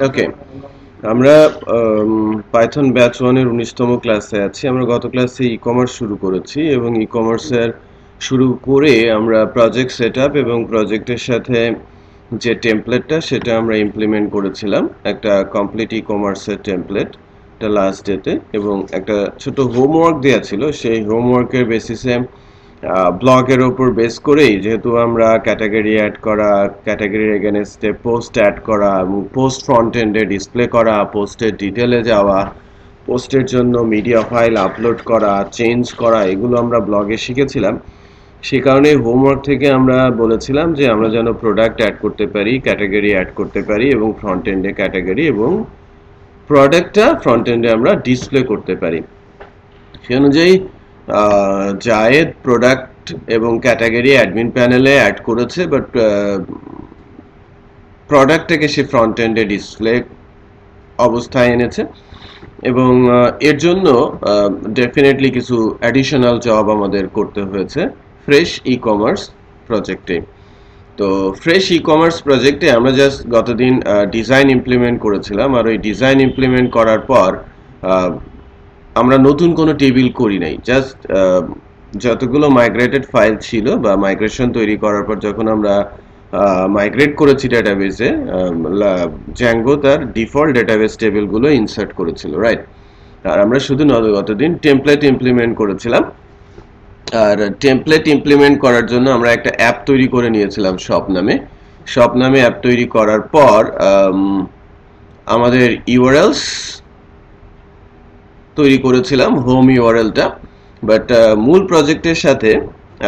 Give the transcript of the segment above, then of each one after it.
ওকে, আমরা Python batch 1 এর 19তম ক্লাসে আছি। আমরা গত ক্লাসে ই-কমার্স শুরু করেছি এবং ই-কমার্সের শুরু করে আমরা প্রজেক্ট সেটআপ এবং প্রজেক্টের সাথে যে টেমপ্লেটটা সেটা আমরা ইমপ্লিমেন্ট করেছিলাম, একটা কমপ্লিট ই-কমার্সের টেমপ্লেট, এটা লাস্ট ডেটে, এবং একটা ছোট হোমওয়ার্ক দেওয়া ছিল। সেই হোমওয়ার্কের বেসিসে ব্লগের ওপর বেস করেই, যেহেতু আমরা ক্যাটাগরি অ্যাড করা, ক্যাটাগরির এগেনস্টে পোস্ট অ্যাড করা এবং পোস্ট ফ্রন্ট এন্ডে ডিসপ্লে করা, পোস্টের ডিটেলে যাওয়া, পোস্টের জন্য মিডিয়া ফাইল আপলোড করা, চেঞ্জ করা, এগুলো আমরা ব্লগে শিখেছিলাম। সে কারণে হোমওয়ার্ক থেকে আমরা বলেছিলাম যে আমরা যেন প্রোডাক্ট অ্যাড করতে পারি, ক্যাটাগরি অ্যাড করতে পারি এবং ফ্রন্ট এন্ডে ক্যাটাগরি এবং প্রোডাক্টটা ফ্রন্ট এন্ডে আমরা ডিসপ্লে করতে পারি। সে অনুযায়ী জায়েদ প্রোডাক্ট এবং ক্যাটাগরি অ্যাডমিন প্যানেলে অ্যাড করেছে, বাট প্রোডাক্টটাকে সে ফ্রন্ট এন্ডে ডিসপ্লে অবস্থায় এনেছে এবং এর জন্য ডেফিনেটলি কিছু অ্যাডিশনাল জব আমাদের করতে হয়েছে ফ্রেশ ই কমার্স প্রজেক্টে। তো ফ্রেশ ই কমার্স প্রজেক্টে আমরা জাস্ট গতদিন ডিজাইন ইমপ্লিমেন্ট করেছিলাম, আর ওই ডিজাইন ইমপ্লিমেন্ট করার পর আমরা নতুন কোনো টেবিল করি নাই। জাস্ট যতগুলো মাইগ্রেটেড ফাইল ছিল বা মাইগ্রেশন তৈরি করার পর যখন আমরা মাইগ্রেট করেছি ডেটাবেসে, জ্যাঙ্গো তার ডিফল্ট ডেটাবেস টেবিলগুলো ইনসার্ট করেছিল, রাইট? আর আমরা শুধু গতদিন টেমপ্লেট ইমপ্লিমেন্ট করেছিলাম। আর টেমপ্লেট ইমপ্লিমেন্ট করার জন্য আমরা একটা অ্যাপ তৈরি করে নিয়েছিলাম শপ নামে অ্যাপ তৈরি করার পর আমাদের ইউআরএলস তৈরি করেছিলাম, হোম ইউআরএলটা। বাট মূল প্রজেক্টের সাথে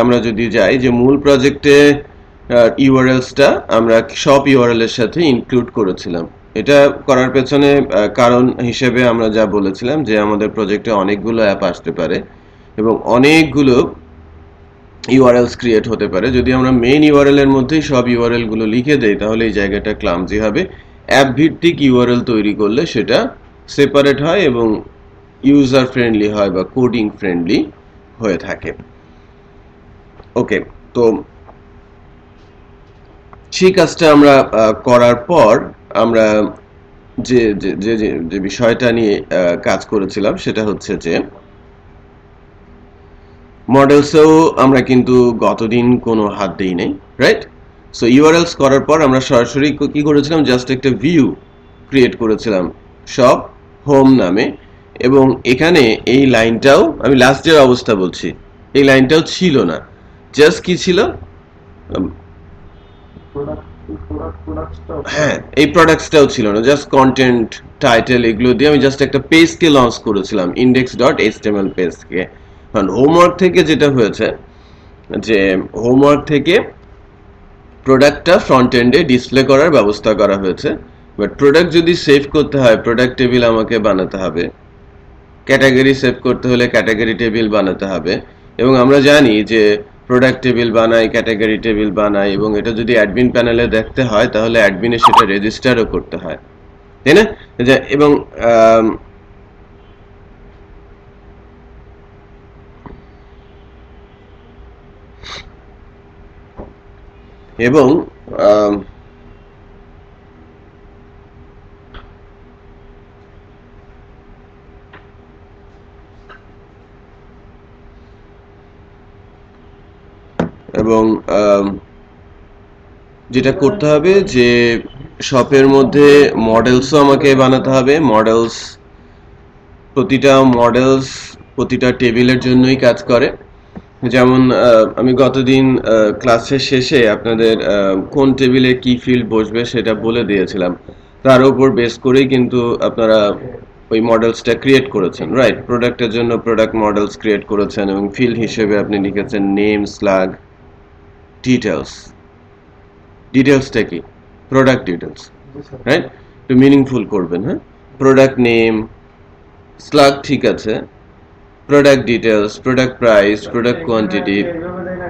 আমরা যদি যাই, যে মূল প্রজেক্টে ইউআরএলসটা আমরা শপ ইউআরএল এর সাথে ইনক্লুড করেছিলাম। এটা করার পেছনে কারণ হিসেবে আমরা যা বলেছিলাম যে আমাদের প্রজেক্টে অনেকগুলো অ্যাপ আসতে পারে এবং অনেকগুলো ইউআরএলস ক্রিয়েট হতে পারে। যদি আমরা মেইন ইউআরএল এর মধ্যেই সব ইউআরএল গুলো লিখে দেই তাহলে এই জায়গাটা ক্লামজি হবে। অ্যাপ ভিত্তিক ইউআরএল তৈরি করলে সেটা সেপারেট হয় এবং ইউজার ফ্রেন্ডলি হয় বা কোডিং ফ্রেন্ডলি হয়ে থাকে। ওকে, তো সেই কাজটা আমরা করার পর আমরা যে যে যে বিষয়টা নিয়ে কাজ করেছিলাম সেটা হচ্ছে যে মডেলসেও আমরা কিন্তু গতদিন কোনো হাত দেই নাই, রাইট? সো ইউআরএলস করার পর আমরা সরাসরি কি করেছিলাম, জাস্ট একটা ভিউ ক্রিয়েট করেছিলাম শপ হোম নামে, এবং এখানে এই লাইনটাও, আমি লাস্ট ডের অবস্থা বলছি, এই লাইনটাও ছিল না। জাস্ট কি ছিল, হ্যাঁ, এই প্রোডাক্টসটাও ছিল না, জাস্ট কন্টেন্ট, টাইটেল, এগুলো দিয়ে আমি জাস্ট একটা পেজকে লঞ্চ করেছিলাম, index.html পেজকে। কারণ হোমওয়ার্ক থেকে যেটা হয়েছে যে হোমওয়ার্ক থেকে প্রোডাক্টটা ফ্রন্ট এন্ডে ডিসপ্লে করার ব্যবস্থা করা হয়েছে, বাট প্রোডাক্ট যদি সেভ করতে হয় প্রোডাক্ট টেবিল আমাকে বানাতে হবে, ক্যাটাগরি সেভ করতে হলে ক্যাটাগরি টেবিল বানাতে হবে, এবং আমরা জানি যে প্রোডাক্ট টেবিল বানাই, ক্যাটাগরি টেবিল বানাই, এবং এটা যদি অ্যাডমিন প্যানেলে দেখতে হয় তাহলে অ্যাডমিনে সেটা রেজিস্টারও করতে হয়, তাই না? এবং এবং এবং যেটা করতে হবে যে শপের মধ্যে মডেলসও আমাকে বানাতে হবে। প্রতিটা টেবিলের জন্যই কাজ করে। যেমন আমি গতদিন ক্লাসের শেষে আপনাদের কোন টেবিলে কি ফিল্ড বসবে সেটা বলে দিয়েছিলাম, তার উপর বেস করেই কিন্তু আপনারা ওই মডেলসটা ক্রিয়েট করেছেন, রাইট? প্রোডাক্টের জন্য প্রোডাক্ট মডেলস ক্রিয়েট করেছেন এবং ফিল্ড হিসেবে আপনি লিখেছেন নেম স্ল্যাগ ডিটেলসটা কি, প্রোডাক্ট ডিটেলস, রাইট? একটু মিনিংফুল করবেন, হ্যাঁ? প্রোডাক্ট নেম স্ল্যাগ, ঠিক আছে, product details, product price, product quantity,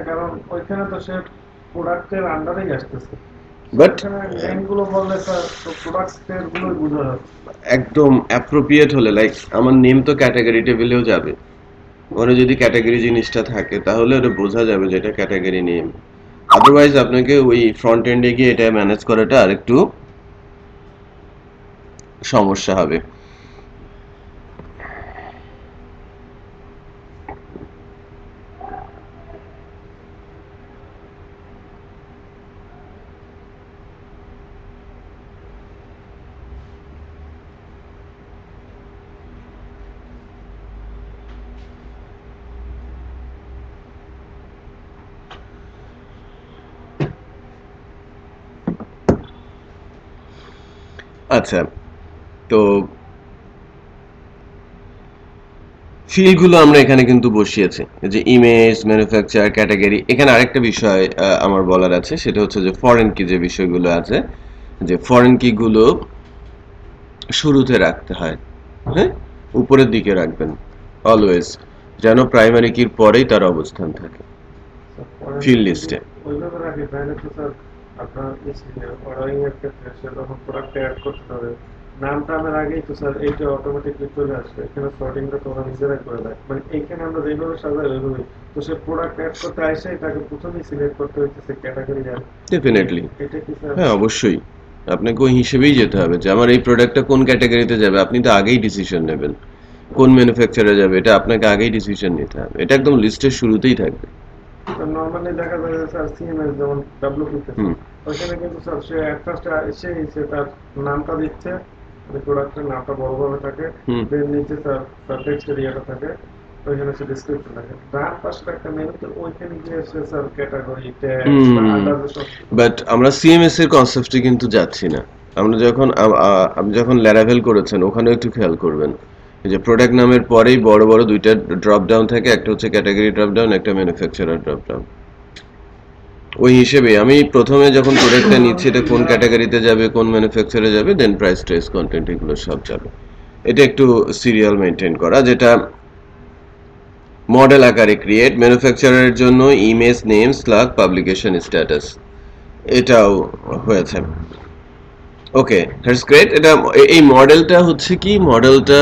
কারণ ওইখানে তো সে প্রোডাক্টের আন্ডারেই আসতেছে, বাট নেমগুলো বললে তো প্রোডাক্টের গুলোই বোঝা যাচ্ছে। একদম অ্যাপ্রোপ্রিয়েট হলে, লাইক আমার নেম তো ক্যাটাগরি টেবিলেও যাবে, ওরা যদি ক্যাটাগরি জিনিসটা থাকে তাহলে ওটা বোঝা যাবে যে এটা ক্যাটাগরি নেম। আদারওয়াইজ আপনাকে ওই ফ্রন্ট এন্ডে গিয়ে এটা ম্যানেজ করাটা আরেকটু সমস্যা হবে। আচ্ছা, তো ফিল্ডগুলো আমরা এখানে কিন্তু বসিয়েছি, যে ইমেজ, ম্যানুফ্যাকচার, ক্যাটাগরি। এখানে আরেকটা বিষয় আমার বলার আছে, সেটা হচ্ছে যে ফরেন কি যে বিষয়গুলো আছে, যে ফরেন কি গুলো শুরুতে রাখতে হয়, হ্যাঁ, উপরের দিকে রাখবেন অলওয়েজ, যেন প্রাইমারি কির পরেই তার অবস্থান থাকে ফিল্ড লিস্টে। ওইভাবে রাখি তাহলে তো স্যার আপনার অর্ডারিং এর ক্ষেত্রে সে যখন প্রোডাক্ট অ্যাড করতে হবে নামটা আমার আগেই তো স্যার এইটা অটোমেটিকলি চলে আসবে, এখানে সর্টিংটা তো ওরা নিজেরাই করে দেয়, মানে এইখানে আমরা যেভাবে সাজাই ওইভাবেই তো সে প্রোডাক্ট অ্যাড করতে আসে তাকে প্রথমেই সিলেক্ট করতে হচ্ছে ক্যাটাগরি। ডেফিনেটলি, এটা কি স্যার? হ্যাঁ অবশ্যই আপনাকে ওই হিসেবেই যেতে হবে, যে আমার এই প্রোডাক্টটা কোন ক্যাটাগরিতে যাবে। আপনি তো আগেই ডিসিশন নেবেন কোন ম্যানুফ্যাকচারে যাবে, এটা আপনাকে আগেই ডিসিশন নিতে হবে, এটা একদম লিস্টের শুরুতেই থাকবে। নরমালি দেখা যায় যে স্যার সিএমএস যেমন ডব্লিউপিতে ওইখানে কিন্তু স্যার সে অ্যাট ফার্স্ট এসে তার নামটা দিচ্ছে, প্রোডাক্টের নামটা বড়ভাবে থাকে, দেন নিচে স্যার টেক্সট এরিয়াটা থাকে, ওইখানে সে ডেসক্রিপশন থাকে, ডান পাশে একটা মেনুতে ওইখানে গিয়ে সে স্যার ক্যাটাগরি ট্যাক্স বা আন্ডার সব। বাট আমরা সিএমএস এর কনসেপ্টে কিন্তু যাচ্ছি না। আমরা যখন আপনি যখন ল্যারাভেল করেছেন ওখানেও একটু খেয়াল করবেন যে প্রোডাক্ট নামের পরেই বড় বড় দুইটা ড্রপ ডাউন থাকে, একটা হচ্ছে ক্যাটাগরি ড্রপ ডাউন, একটা ম্যানুফ্যাকচারার ড্রপ ডাউন। ওই হিসেবে আমি প্রথমে যখন প্রোডাক্টটা নিচ্ছি এটা কোন ক্যাটাগরিতে যাবে, কোন ম্যানুফ্যাকচারে যাবে, দেন প্রাইস, ট্রেস, কন্টেন্ট, এগুলো সব যাবে। এটা একটু সিরিয়াল মেনটেন করা, যেটা মডেল আকারে ক্রিয়েট, ম্যানুফ্যাকচারারের জন্য image, name, slug, publication status, এটাও হয়েছে। ওকে, দ্যাটস গ্রেট। এটা এই মডেলটা হচ্ছে কি, মডেলটা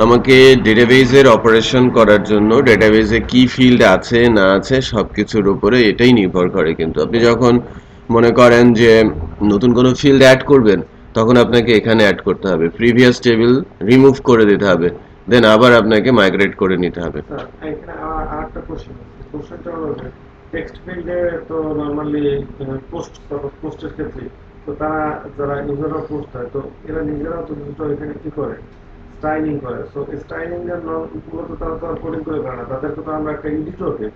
আমাকে ডেটাবেজের অপারেশন করার জন্য ডেটাবেজে কি ফিল্ড আছে না আছে সবকিছুর উপরে এটাই নির্ভর করে। কিন্তু আপনি যখন মনে করেন যে নতুন কোনো ফিল্ড অ্যাড করবেন, তখন আপনাকে এখানে অ্যাড করতে হবে, প্রিভিয়াস টেবিল রিমুভ করে দিতে হবে, দেন আবার আপনাকে মাইগ্রেট করে নিতে হবে। এখানে আরেকটা কোশ্চেনটা হলো যে টেক্সট ফিল্ডে তো নরমালি পোস্টের ক্ষেত্রে তো তারা যারা ইউজাররা পোস্ট হয় তো এরা নিজেরাও তো দুটো এখানে কি করে স্টাইলিং করে, সো স্টাইলিং এর গুলো তো তারা তো আর কোডিং করে পারে না, তাদেরকে তো আমরা একটা এডিটরকে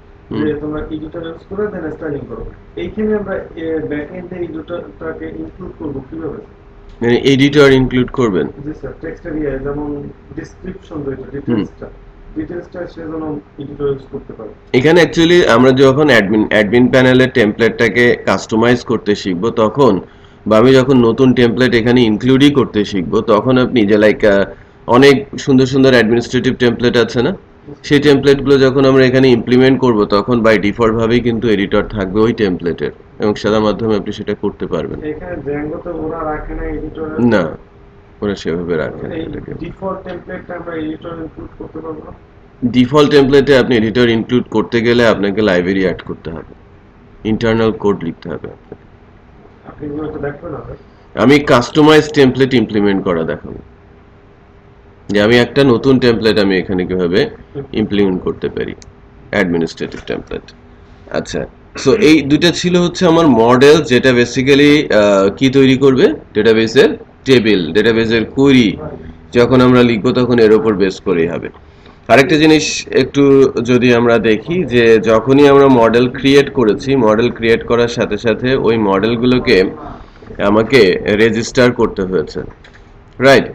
যে তোমরা এডিটর ইউজ করে দেন স্টাইলিং করো, এইখানে আমরা ব্যাক এন্ডে এডিটরটাকে ইনক্লুড করব কিভাবে? মানে এডিটর ইনক্লুড করবেন? জি স্যার, টেক্সট এরিয়া যেমন ডেসক্রিপশন যেটা ডিটেইলসটা সে যেন এডিটর ইউজ করতে পারে। এখানে অ্যাকচুয়ালি আমরা যখন অ্যাডমিন প্যানেলের টেমপ্লেটটাকে কাস্টমাইজ করতে শিখবো তখন, বা আমি যখন নতুন টেমপ্লেট এখানে ইনক্লুডই করতে শিখবো, তখন আপনি যে লাইক অনেক সুন্দর সুন্দর অ্যাডমিনিস্ট্রেটিভ টেমপ্লেট আছে না, সেই টেমপ্লেটগুলো যখন আমরা এখানে ইমপ্লিমেন্ট করব তখন বাই ডিফল্ট ভাবেই কিন্তু এডিটর থাকবে ওই টেমপ্লেটের, এবং সেটার মাধ্যমে আপনি সেটা করতে পারবেন। এখানে জ্যাঙ্গোতে ওরা রাখে না এডিটর? না, ওরা সেভাবে রাখে না। এটাকে ডিফল্ট টেমপ্লেটটা আমরা এডিটর ইনক্লুড করতে পারবো না? ডিফল্ট টেমপ্লেটে আপনি এডিটর ইনক্লুড করতে গেলে আপনাকে লাইব্রেরি অ্যাড করতে হবে, ইন্টারনাল কোড লিখতে হবে আপনাকে। আপনি কি ওটা দেখবেন না? আমি কাস্টমাইজ টেমপ্লেট ইমপ্লিমেন্ট করা দেখাবো, যে আমি একটা নতুন টেমপ্লেট আমি এখানে কিভাবে ইমপ্লিমেন্ট করতে পারি, অ্যাডমিনিস্ট্রেটিভ টেমপ্লেট। আচ্ছা, সো এই দুটো ছিল হচ্ছে আমার মডেল, যেটা বেসিক্যালি কি তৈরি করবে, ডেটাবেসের টেবিল, ডেটাবেসের কোয়েরি যখন আমরা লিখবো তখন এর উপর বেস করেই হবে। আরেকটা জিনিস একটু যদি আমরা দেখি, যে যখনই আমরা মডেল ক্রিয়েট করেছি, মডেল ক্রিয়েট করার সাথে সাথে ওই মডেলগুলোকে আমাকে রেজিস্টার করতে হয়েছে, রাইট?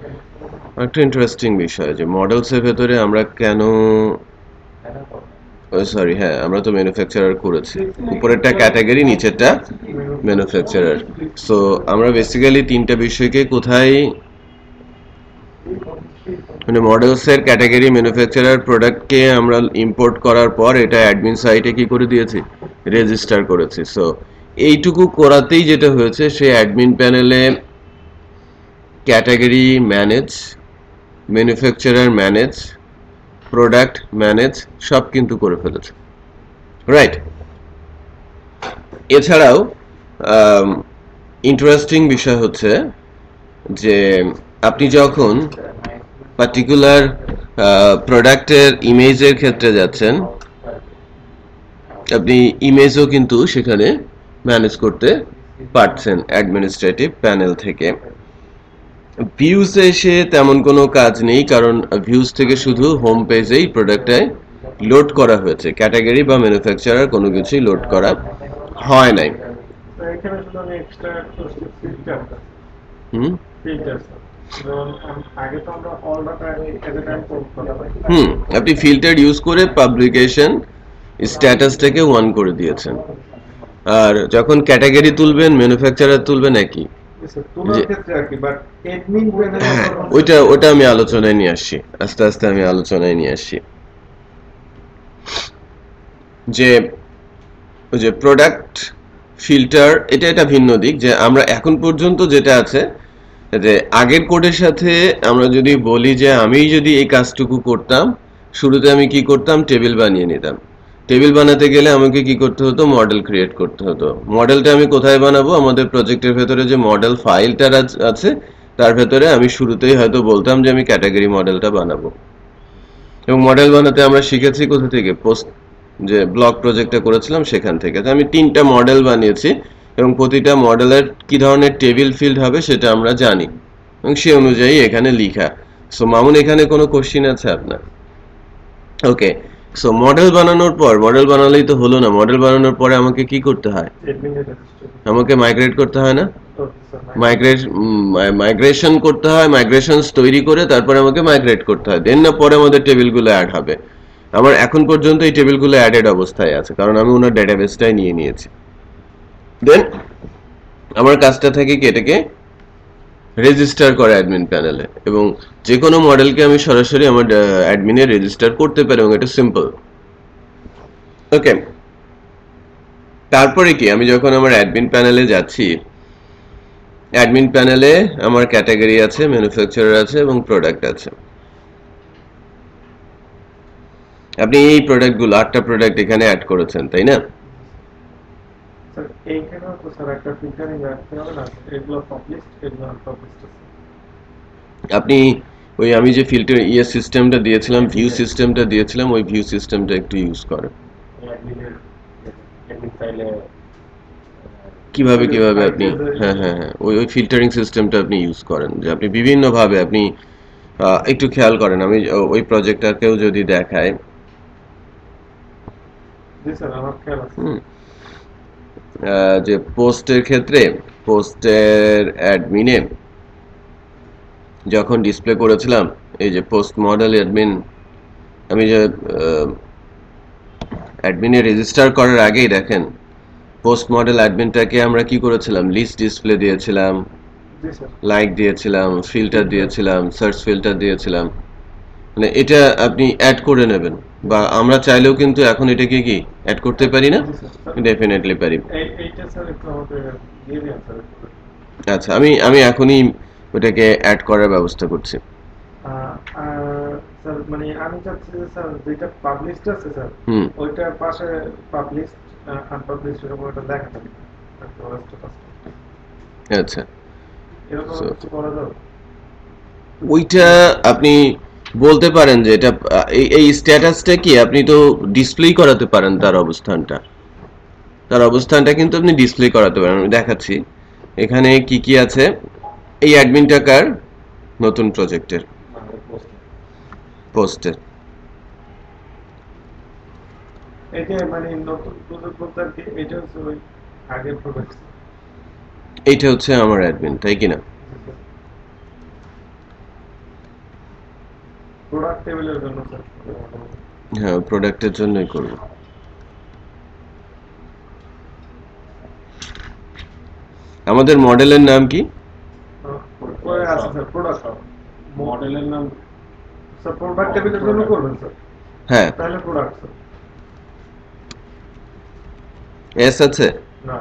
একটা ইন্টারেস্টিং বিষয় যে মডেলসের ভেতরে আমরা কেন, সরি হ্যাঁ, আমরা তো ম্যানুফ্যাকচারার করেছি, উপরেরটা ক্যাটাগরি, নিচেরটা ম্যানুফ্যাকচারার। সো আমরা বেসিক্যালি তিনটা বিষয়কে কোথায়, মানে মডেলসের ক্যাটাগরি, ম্যানুফ্যাকচারার, প্রোডাক্টকে আমরা ইম্পোর্ট করার পর এটা অ্যাডমিন সাইটে কি করে দিয়েছি, রেজিস্টার করেছি। সো এইটুকু করাতেই যেটা হয়েছে, সে অ্যাডমিন প্যানেলে category manage, manufacturer manage, product manage সব কিন্তু করে ফেলেছে, রাইট? এছাড়াও ইন্টারেস্টিং বিষয় হচ্ছে যে আপনি যখন পার্টিকুলার প্রোডাক্টের ইমেজের ক্ষেত্রে যাচ্ছেন, আপনি ইমেজও কিন্তু সেখানে ম্যানেজ করতে পারছেন অ্যাডমিনিস্ট্রেটিভ প্যানেল থেকে। ভিউজে এসে তেমন কোনো কাজ নেই, কারণ ভিউজ থেকে শুধু হোম পেজেই প্রোডাক্টটায় লোড করা হয়েছে, ক্যাটাগরি বা ম্যানুফ্যাকচারার কোনো কিছুই লোড করা হয় নাই। তো এখানে শুধু আমি এক্সট্রা করছি ফিল্টার। হুম ফিল্টার স্যার, যেমন আগে তো আমরা অল ডাটা এট এ টাইম পোস্ট করা হয়। আপনি ফিল্টার ইউজ করে পাবলিকেশন স্ট্যাটাসটাকে ওয়ান করে দিয়েছেন। আর যখন ক্যাটাগরি তুলবেন, ম্যানুফ্যাকচারার তুলবেন একই। তোলার ক্ষেত্রে আর কি, বাট অ্যাডমিন প্যানেলে হ্যাঁ, ওইটা আমি আলোচনায় নিয়ে আসছি, আস্তে আস্তে আমি আলোচনায় নিয়ে আসছি। যে ওই যে প্রোডাক্ট ফিল্টার, এটা ভিন্ন দিক। যে আমরা এখন পর্যন্ত যেটা আছে, যে আগের কোডের সাথে আমরা যদি বলি যে আমি যদি এই কাজটুকু করতাম, শুরুতে আমি কি করতাম, টেবিল বানিয়ে নিতাম। টেবিল বানাতে গেলে আমাকে কি করতে হতো, মডেল ক্রিয়েট করতে হতো। মডেলটা আমি কোথায় বানাবো, আমাদের প্রজেক্টের ভেতরে যে মডেল ফাইলটা আছে তার ভেতরে আমি শুরুতেই হয়তো বলতাম যে আমি ক্যাটাগরি মডেলটা বানাবো। এবং মডেল বানাতে আমরা শিখেছি কোথা থেকে, পোস্ট যে ব্লগ প্রজেক্টটা করেছিলাম সেখান থেকে। তো আমি 3টা মডেল বানিয়েছি এবং প্রতিটা মডেলের কি ধরনের টেবিল ফিল্ড হবে সেটা আমরা জানি এবং সে অনুযায়ী এখানে লিখা। সো মামুন, এখানে কোনো কোশ্চিন আছে আপনার? ওকে, সো মডেল বানানোর পর, মডেল বানালেই তো হলো না, মডেল বানানোর পরে আমাকে কি করতে হয়, আমাকে মাইগ্রেট করতে হয় না? মাইগ্রেশন করতে হয়, মাইগ্রেশনস তৈরি করে তারপরে আমাকে মাইগ্রেট করতে হয়, দেন না পরে আমাদের টেবিলগুলো অ্যাড হবে। আমার এখন পর্যন্ত এই টেবিলগুলো অ্যাডেড অবস্থায় আছে, কারণ আমি ওনার ডেটাবেসটাই নিয়ে নিয়েছি। দেন আমার কাজটা থাকে কি, এটাকে রেজিস্টার করা অ্যাডমিন প্যানেলে, এবং যে কোনো মডেলকে আমি সরাসরি আমার অ্যাডমিনে রেজিস্টার করতে পারি এবং এটা সিম্পল। ওকে, তারপরে কি, আমি যখন আমার অ্যাডমিন প্যানেলে যাচ্ছি, অ্যাডমিন প্যানেলে আমার ক্যাটাগরি আছে, ম্যানুফ্যাকচারার আছে এবং প্রোডাক্ট আছে। আপনি এই প্রোডাক্টগুলো 8টা প্রোডাক্ট এখানে অ্যাড করেছেন, তাই না? স্যার এইখানেও তো স্যার একটা ফিল্টারিং রাখতে হবে না, এগুলো পাবলিশড, এগুলো আনপাবলিশড আছে। আপনি ওই আমি যে ফিল্টার সিস্টেমটা দিয়েছিলাম, ভিউ সিস্টেমটা দিয়েছিলাম, ওই ভিউ সিস্টেমটা একটু ইউজ করেন। অ্যাডমিন ফাইলে কিভাবে আপনি, হ্যাঁ, ওই ফিল্টারিং সিস্টেমটা আপনি ইউজ করেন, যে আপনি বিভিন্নভাবে আপনি একটু খেয়াল করেন। আমি ওই প্রজেক্টটাকেও যদি দেখাই, জি স্যার, আমার খেয়াল আছে। যে পোস্টের ক্ষেত্রে, পোস্টের অ্যাডমিনে যখন ডিসপ্লে করেছিলাম, এই যে পোস্ট মডেল অ্যাডমিন, আমি যে অ্যাডমিনে রেজিস্টার করার আগেই দেখেন পোস্ট মডেল অ্যাডমিনটাকে আমরা কি করেছিলাম, লিস্ট ডিসপ্লে দিয়েছিলাম, জি স্যার। লাইক দিয়েছিলাম, ফিল্টার দিয়েছিলাম, সার্চ ফিল্টার দিয়েছিলাম। মানে এটা আপনি অ্যাড করে নেবেন, বা আমরা চাইলেও কিন্তু এখন এটাকে কি অ্যাড করতে পারি না? জি স্যার। ডেফিনেটলি পারি। এইটা স্যার একটু আমাকে দিয়ে দিন স্যার। আচ্ছা, আমি এখনই ওটাকে অ্যাড করার ব্যবস্থা করছি। স্যার মানে আমি চাচ্ছি যে স্যার যেটা পাবলিশড আছে স্যার, ওইটার পাশে পাবলিশড আনপাবলিশড এরকম একটা লেখা থাকে। আচ্ছা, এরকম কিছু করা যাবে? ওইটা আপনি বলতে পারেন যে এটা এই স্ট্যাটাসটা কি আপনি তো ডিসপ্লে করাতে পারেন, তার অবস্থানটা কিন্তু আপনি ডিসপ্লে করাতে পারেন। আমি দেখাচ্ছি এখানে কি কি আছে। এই অ্যাডমিনটা কার, নতুন প্রজেক্টের পোস্টের। এটা মানে নতুন প্রজেক্ট বলতে আর কি, এটা হচ্ছে ওই আগের প্রজেক্ট। এইটা হচ্ছে আমার অ্যাডমিন, তাই কিনা? প্রোডাক্ট টেবিলের জন্য স্যার। হ্যাঁ, প্রোডাক্টের জন্যই করব। আমাদের মডেলের নাম কি? পরে আছে স্যার প্রোডাক্ট মডেলের নাম। স্যার প্রোডাক্ট টেবিলের জন্য করবেন স্যার? হ্যাঁ, তাহলে প্রোডাক্ট স্যার। এস আছে না,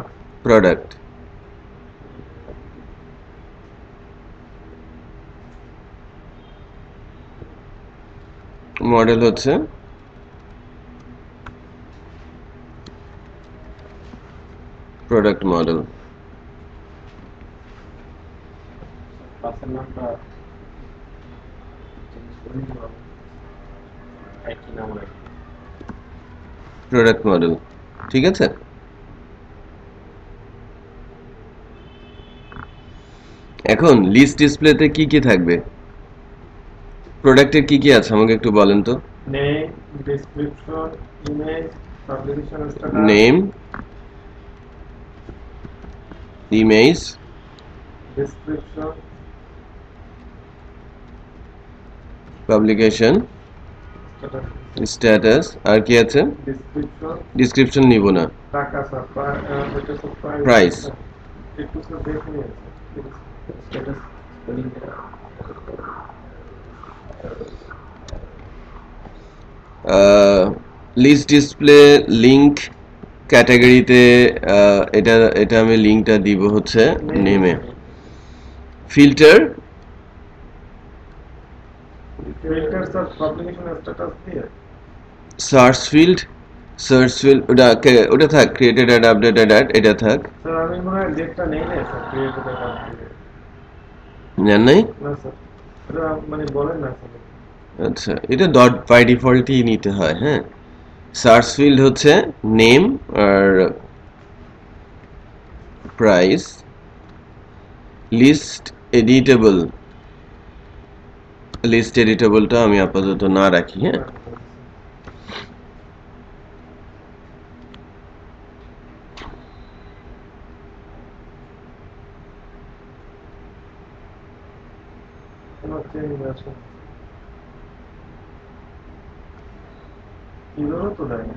প্রোডাক্ট। মডেল হচ্ছে প্রোডাক্ট মডেল। ক্লাসের নামটা একই নাম রাখি। প্রোডাক্ট মডেল, ঠিক আছে। এখন লিস্ট ডিসপ্লেতে কি কি থাকবে, প্রোডাক্টের কি কি আছে আমাকে একটু বলেন তো। Name, description, image, publication status, name, image, description, publication status, status, আর কি আছে। ডেসক্রিপশন, ডিসক্রিপশন নিব না। টাকা স্যার, এটা স্যার প্রাইস, একটু স্যার দেখে নিন স্ট্যাটাস লিঙ্কটা। লিস্ট ডিসপ্লে লিংক ক্যাটাগরিতে, এটা এটা আমি লিংকটা দিব হচ্ছে নেমে। Filter, filter sir publication status দিয়ে। সার্চ ফিল্ড ওটা থাক, ক্রিয়েটেড অ্যাড, আপডেটেড অ্যাড, এটা থাক। স্যার আমি মনে হয় ডেটটা নেই না স্যার, ক্রিয়েটেড অ্যাকাউন্ট থেকে। নেন নাই? না স্যার, এটা মানে বলেন না স্যার। আচ্ছা, এটা ডট বাই ডিফল্টই নিতে হয়। হ্যাঁ, সার্চ ফিল্ড হচ্ছে নেম আর প্রাইস। লিস্ট এডিটেবল, লিস্ট এডিটেবলটা আমি আপাতত না রাখি। হ্যাঁ, কোনো চেঞ্জ আছে এগুলো তো দেয় না।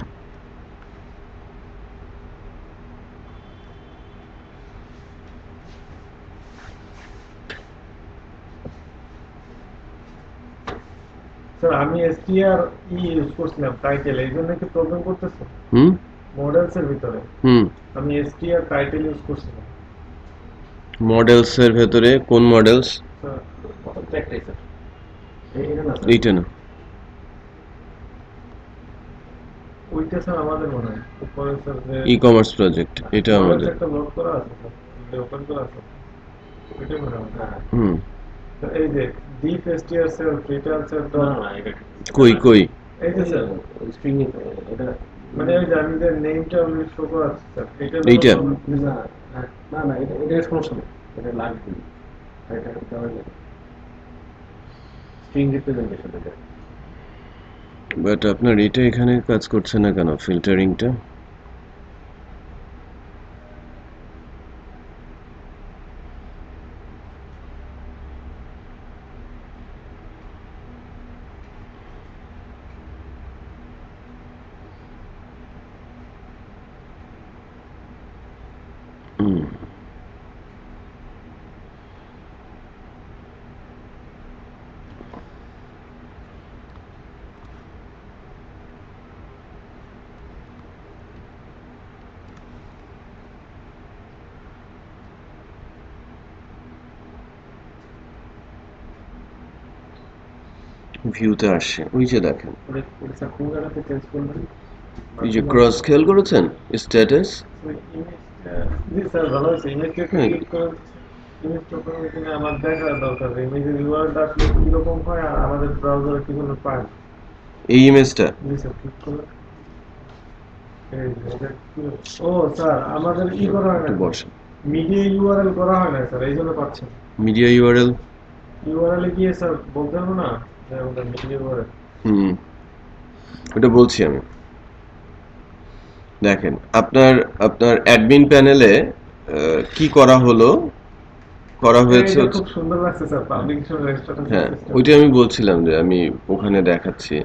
স্যার আমি এসটিআর ইউজ করছিলাম টাইটেল, এই জন্য কি প্রবলেম করতেছে হুম মডেলস এর ভিতরে? হুম আমি এসটিআর টাইটেল ইউজ করছিলাম মডেলস এর ভেতরে কোন মডেলস? স্যার। একটাই স্যার, এইটা না স্যার, এইটা না, ওইটা স্যার আমাদের মনে হয় উপরে স্যার যে ই কমার্স প্রজেক্ট, এটা মডেলস আমাদের। একটা লক করা আছে স্যার, যে ওপেন করা আছে ওইটাই মনে হয়। হ্যাঁ হুম, তো এই যে ডিপ এসটিআর সেল ফ্রিটাল সেল না ডট, না এটা কই কই এই যে স্যার স্ট্রিং এটা মানে ওই যে আমি যে নেমটা আমি শো করা আছে স্যার, এটা এইটা? না না না এটা এটা সমস্যা নেই, এটা লাগবে, এটা স্ট্রিং রিপ্রেজেন্টেশন এটা। বাট আপনার এটা এখানে কাজ করছে না কেন, ফিল্টারিংটা? হুম, ভিউতে আসে, ওই যে দেখেন, ওটা স্যার কোন জায়গাতে চেঞ্জ করবেন? এই যে ক্রস খেয়াল করেছেন স্ট্যাটাস। ইমেজটা জি স্যার ভালো হয়েছে, ইমেজটা একটু ক্লিক করে ইমেজটা ওপেন করে আমার দেখা দরকার, ইমেজের ইউআরএলটা আসলে কিরকম হয় আর আমাদের ব্রাউজারে কি কোনো পায়। এই ইমেজটা জি স্যার ক্লিক করে এই যে এটা ও স্যার আমাদের ই করা হয় না, একটু বসেন। মিডিয়া ইউআরএল করা হয় না স্যার, এই জন্য পাচ্ছেন। মিডিয়া ইউআরএল, ইউআরএল এ গিয়ে স্যার বলতে হবে না যে আমাদের মিডিয়া ইউআরএল। হুম, ওটা বলছি আমি। দেখেন, আপনার আপনার অ্যাডমিন প্যানেলে কি করা হলো, করা হয়েছে এটা হচ্ছে। খুব সুন্দর লাগছে স্যার, পাবলিকেশন রেজিস্ট্রেশন হ্যাঁ, সিস্টেম। ওইটা আমি বলছিলাম যে আমি ওখানে দেখাচ্ছি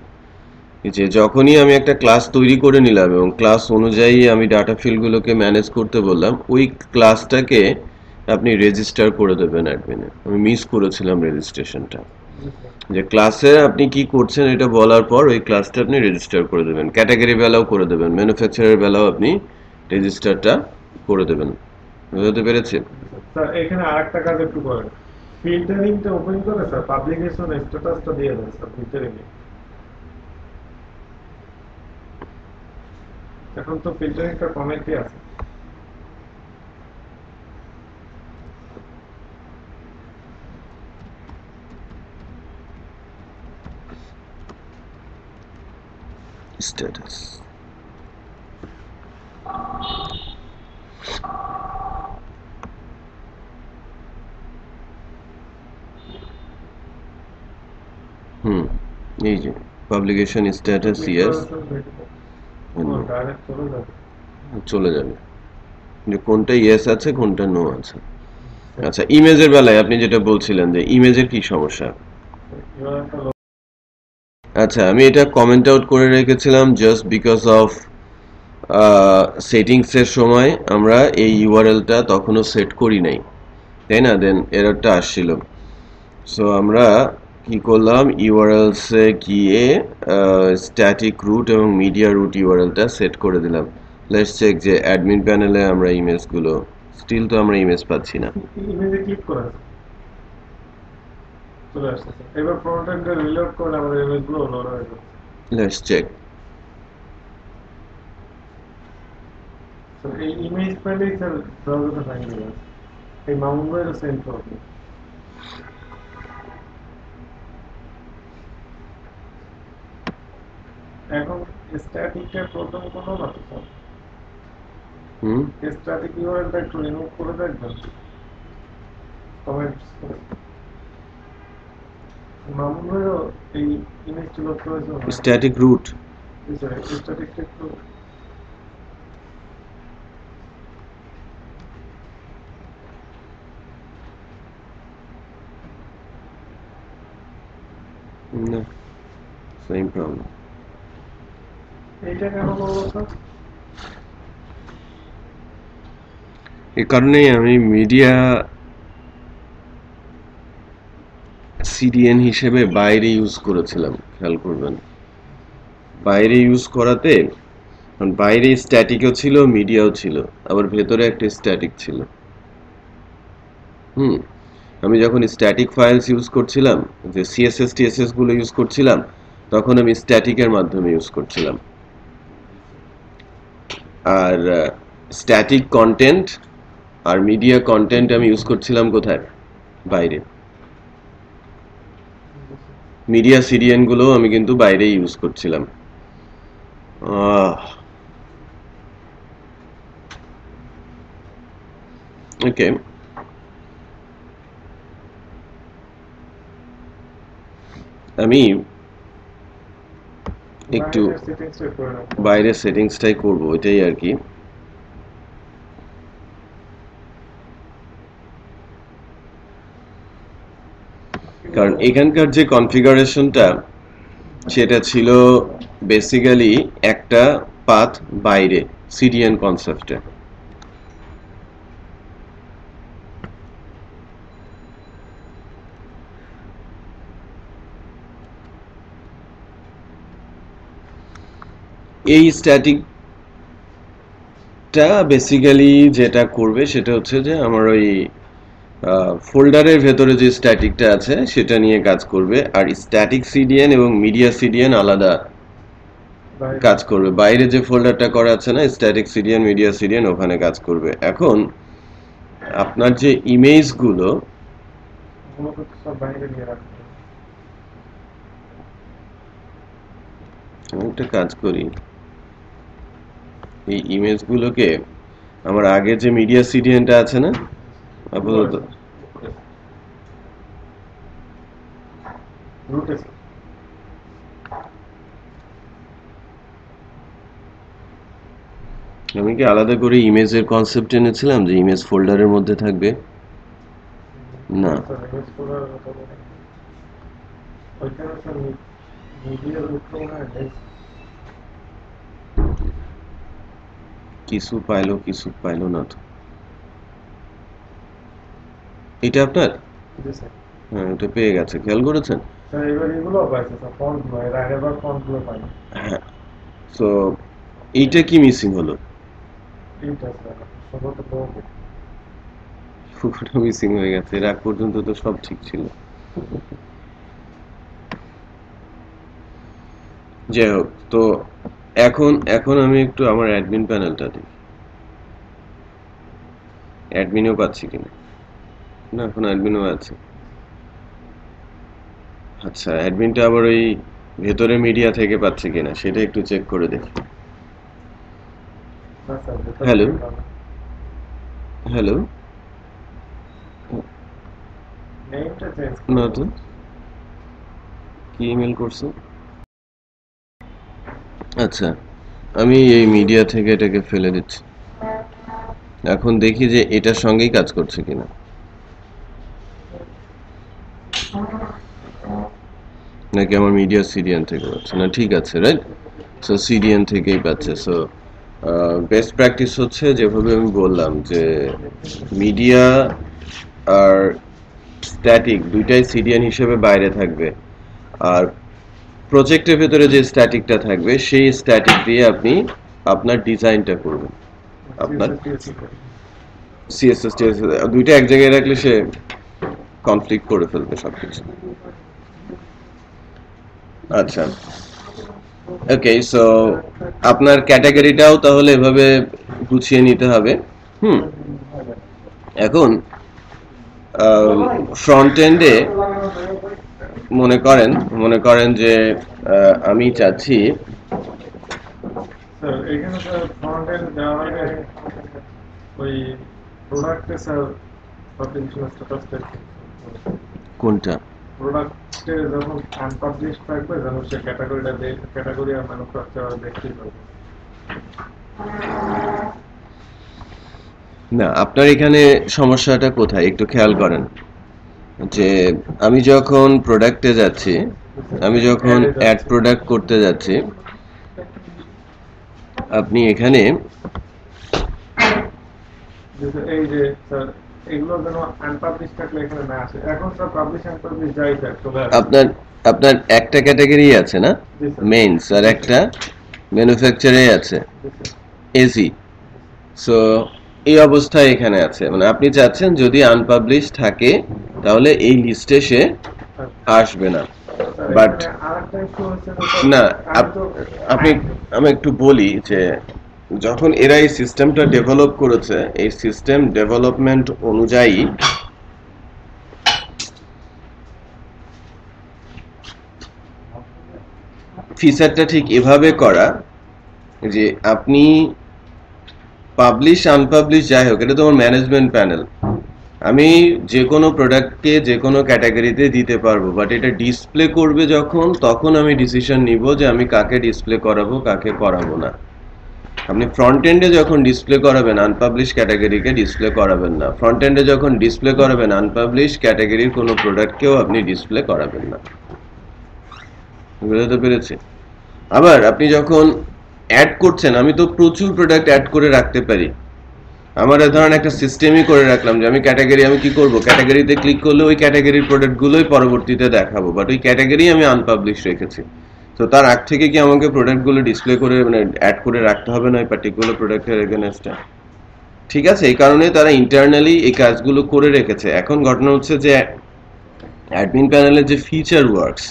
যে যখনই আমি একটা ক্লাস তৈরি করে নিলাম এবং ক্লাস অনুযায়ী আমি ডাটা ফিল্ডগুলোকে ম্যানেজ করতে বললাম, ওই ক্লাসটাকে আপনি রেজিস্টার করে দেবেন অ্যাডমিনে। আমি মিস করেছিলাম রেজিস্ট্রেশনটা, যে ক্লাসে আপনি কি করছেন এটা বলার পর ওই ক্লাসটা আপনি রেজিস্টার করে দেবেন, ক্যাটাগরি বেলাও করে দেবেন, ম্যানুফ্যাকচারের বেলাও আপনি রেজিস্টারটা করে দেবেন। বুঝতে পেরেছি? স্যার এখানে আরেকটা কাজ একটু করেন, ফিল্টারিংটা ওপেন করে স্যার পাবলিকেশন স্ট্যাটাসটা দিয়ে দেন স্যার ফিল্টারিং এ। এখন তো ফিল্টারিংটা কমেন্টই আছে। স্ট্যাটাস এই যে পাবলিকেশন স্ট্যাটাস ইয়েস ডাইরেক্ট চলে যাবে। চলে যাবে যে কোনটা ইয়েস আছে কোনটা নো আছে। আচ্ছা ইমেজের বেলায় আপনি যেটা বলছিলেন যে ইমেজের কি সমস্যা। এবার একটা আচ্ছা আমি এটা কমেন্ট আউট করে রেখেছিলাম জাস্ট বিকজ অফ সেটিংসের সময় আমরা এই ইউআরএলটা তখনও সেট করি নাই, তাই না? দেন এররটা আসছিল। সো আমরা কি করলাম, ইউআরএলসে গিয়ে স্ট্যাটিক রুট এবং মিডিয়া রুট ইউআরএলটা সেট করে দিলাম। লেটস চেক যে অ্যাডমিন প্যানেলে আমরা ইমেজগুলো, স্টিল তো আমরা ইমেজ পাচ্ছি না। ইমেজে ক্লিক করে চলে আসতেছে। এবার ফ্রন্ট এন্ডে রিলোড করলে আমাদের ইমেজগুলো লোড হয়ে যাবে। Let's check. তো এই ইমেজ পেলেই স্যার ব্রাউজারটা ফাইন যাবে। এই মাউন্টগুলো সেন্ড করবে। এখন স্ট্যাটিকটা প্রথম কোনো না তো স্যার, স্ট্যাটিক ইউআরএলটা একটু রিমুভ করে দেখবেন কমেন্টস করে। মামুনেরও এই ইমেজটি লোড করেছে স্ট্যাটিক রুট স্ট্যাটিকটা একটু না, সেম প্রবলেম। এইটা কেন বলবো স্যার? এই কারণেই আমি মিডিয়া সিডিএন হিসেবে বাইরে ইউজ করেছিলাম, খেয়াল করবেন। বাইরে ইউজ করাতে বাইরে স্ট্যাটিকও ছিল মিডিয়াও ছিল, আবার ভেতরে একটা স্ট্যাটিক ছিল। আমি যখন স্ট্যাটিক ফাইলস ইউজ করছিলাম, যে সিএসএস টিএসএস গুলো ইউজ করছিলাম, তখন আমি স্ট্যাটিকের মাধ্যমে ইউজ করছিলাম। আর স্ট্যাটিক কন্টেন্ট আর মিডিয়া কন্টেন্ট আমি ইউজ করছিলাম কোথায়? বাইরে। মিডিয়া সিডিএন গুলো আমি কিন্তু বাইরে ইউজ করছিলাম। ওকে, আমি একটু বাইরের সেটিংসটাই করব, এটাই আর কি। কারণ এখানকার যে কনফিগারেশনটা, সেটা ছিল বেসিক্যালি একটা পাথ বাইরে সিডিএন কনসেপ্টে। এই স্ট্যাটিকটা বেসিক্যালি যেটা করবে সেটা হচ্ছে যে আমার ওই ফোল্ডারের ভেতরে যে স্ট্যাটিকটা আছে সেটা নিয়ে কাজ করবে, আর স্ট্যাটিক সিডিএন এবং মিডিয়া সিডিএন আলাদা কাজ করবে। বাইরে যে ফোল্ডারটা করা আছে না, স্ট্যাটিক সিডিএন মিডিয়া সিডিএন, ওখানে কাজ করবে। এখন আপনার যে ইমেজগুলো, আমি একটা কাজ করি, এই ইমেজগুলোকে আমার আগে যে মিডিয়া সিডিএনটা আছে না, আপাতত আমি কি আলাদা করে ইমেজের কনসেপ্ট এনেছিলাম যে ইমেজ ফোল্ডারের মধ্যে থাকবে? না, কিছু পাইলো না তো। এটা আপনার? হ্যাঁ, এটা পেয়ে গেছে, খেয়াল করেছেন? হ্যাঁ। সো এইটা কি মিসিং হলো? ফুকুটা মিসিং হয়ে গেছে, এর আগ পর্যন্ত তো সব ঠিক ছিল। যাই হোক, তো এখন আমি একটু আমার অ্যাডমিন প্যানেলটা দিই, অ্যাডমিনও পাচ্ছি কিনা। না, এখন অ্যাডমিনও আছে। আচ্ছা, অ্যাডমিনটা আবার ওই ভেতরে মিডিয়া থেকে পাচ্ছে কিনা সেটা একটু চেক করে দেখি। হ্যালো হ্যালো, নেমটা চেঞ্জ না তো, কি ইমেল করছো? আচ্ছা, আমি এই মিডিয়া থেকে এটাকে ফেলে দিচ্ছি। এখন দেখি যে এটার সঙ্গেই কাজ করছে কিনা। নাকি আমার মিডিয়া সিডিএন থেকে পাচ্ছে না, ঠিক আছে রাইট। সো সিডিএন থেকেই পাচ্ছে। সো বেস্ট প্র্যাকটিস হচ্ছে যেভাবে আমি বললাম যে মিডিয়া আর স্ট্যাটিক দুইটাই সিডিএন হিসেবে বাইরে থাকবে, আর প্রজেক্টের ভেতরে যে স্ট্যাটিকটা থাকবে সেই স্ট্যাটিক দিয়ে আপনি আপনার ডিজাইনটা করবেন। আপনার সিএসএস টিএসএস দুইটা এক জায়গায় রাখলে সে কনফ্লিক্ট করে ফেলবে সবকিছু। আচ্ছা, ওকে। সো আপনার ক্যাটাগরিটাও তাহলে এভাবে গুছিয়ে নিতে হবে। এখন ফ্রন্ট এন্ডে মনে করেন যে আমি চাচ্ছি স্যার এখানে স্যার ফ্রন্ট এন্ড দেওয়ার আগে ওই প্রোডাক্টে স্যার পাবলিকেশন স্ট্যাটাসটা কোনটা প্রোডাক্টে যখন আনপাবলিশ থাকবে যেন সে ক্যাটাগরিটা ক্যাটাগরি আর ম্যানুফ্যাকচারার দেখতে পাবে। না, আপনার এখানে সমস্যাটা কোথায় একটু খেয়াল করেন যে আমি যখন প্রোডাক্টে যাচ্ছি, আমি যখন অ্যাড প্রোডাক্ট করতে যাচ্ছি, আপনি এখানে এই যে স্যার এগুলো যেন আনপাবলিশ থাকলে এখানে না আসে। এখন স্যার পাবলিশ আনপাবলিশ যাই স্যার চলে আসে। আপনার একটা ক্যাটাগরি আছে না, মেইনস, আর একটা ম্যানুফ্যাকচারে আছে এসি। সো এই অবস্থায় এখানে আছে, মানে আপনি চাচ্ছেন যদি আনপাবলিশ থাকে তাহলে এই লিস্টে সে আসবে না। বাট আরেকটা ইস্যু হচ্ছে না, আপনি আমি একটু বলি যে যখন এরা এই সিস্টেমটা ডেভেলপ করেছে, এই সিস্টেম ডেভেলপমেন্ট অনুযায়ী ফিচারটা ঠিক এভাবে করা যে আপনি পাবলিশ আনপাবলিশ যাই হোক, এটা তোমার ম্যানেজমেন্ট প্যানেল, আমি যে কোনো প্রোডাক্টকে যে কোনো ক্যাটাগরিতে দিতে পারবো, বাট এটা ডিসপ্লে করবে যখন, তখন আমি ডিসিশন নিব যে আমি কাকে ডিসপ্লে করাবো কাকে করাবো না। আপনি ফ্রন্ট এন্ডে যখন ডিসপ্লে করাবেন আনপাবলিশ ক্যাটাগরিকে ডিসপ্লে করাবেন না, ফ্রন্ট এন্ডে যখন ডিসপ্লে করাবেন আনপাবলিশ ক্যাটাগরির কোনো প্রোডাক্টকেও আপনি ডিসপ্লে করাবেন না। বুঝতে পেরেছি? আবার আপনি যখন অ্যাড করছেন, আমি তো প্রচুর প্রোডাক্ট অ্যাড করে রাখতে পারি। আমার ধরেন একটা সিস্টেমই করে রাখলাম যে আমি ক্যাটাগরি, আমি কি করব, ক্যাটাগরিতে ক্লিক করলে ওই ক্যাটাগরির প্রোডাক্টগুলোই পরবর্তীতে দেখাবো, বাট ওই ক্যাটাগরি আমি আনপাবলিশ রেখেছি। তো তার আগ থেকে কি আমাকে প্রোডাক্টগুলো ডিসপ্লে করে মানে অ্যাড করে রাখতে হবে না ওই পার্টিকুলার প্রোডাক্টের এগেনস্টে? ঠিক আছে, এই কারণে তারা ইন্টারনালি এই কাজগুলো করে রেখেছে। এখন ঘটনা হচ্ছে যে অ্যাডমিন প্যানেলের যে ফিচার ওয়ার্কস,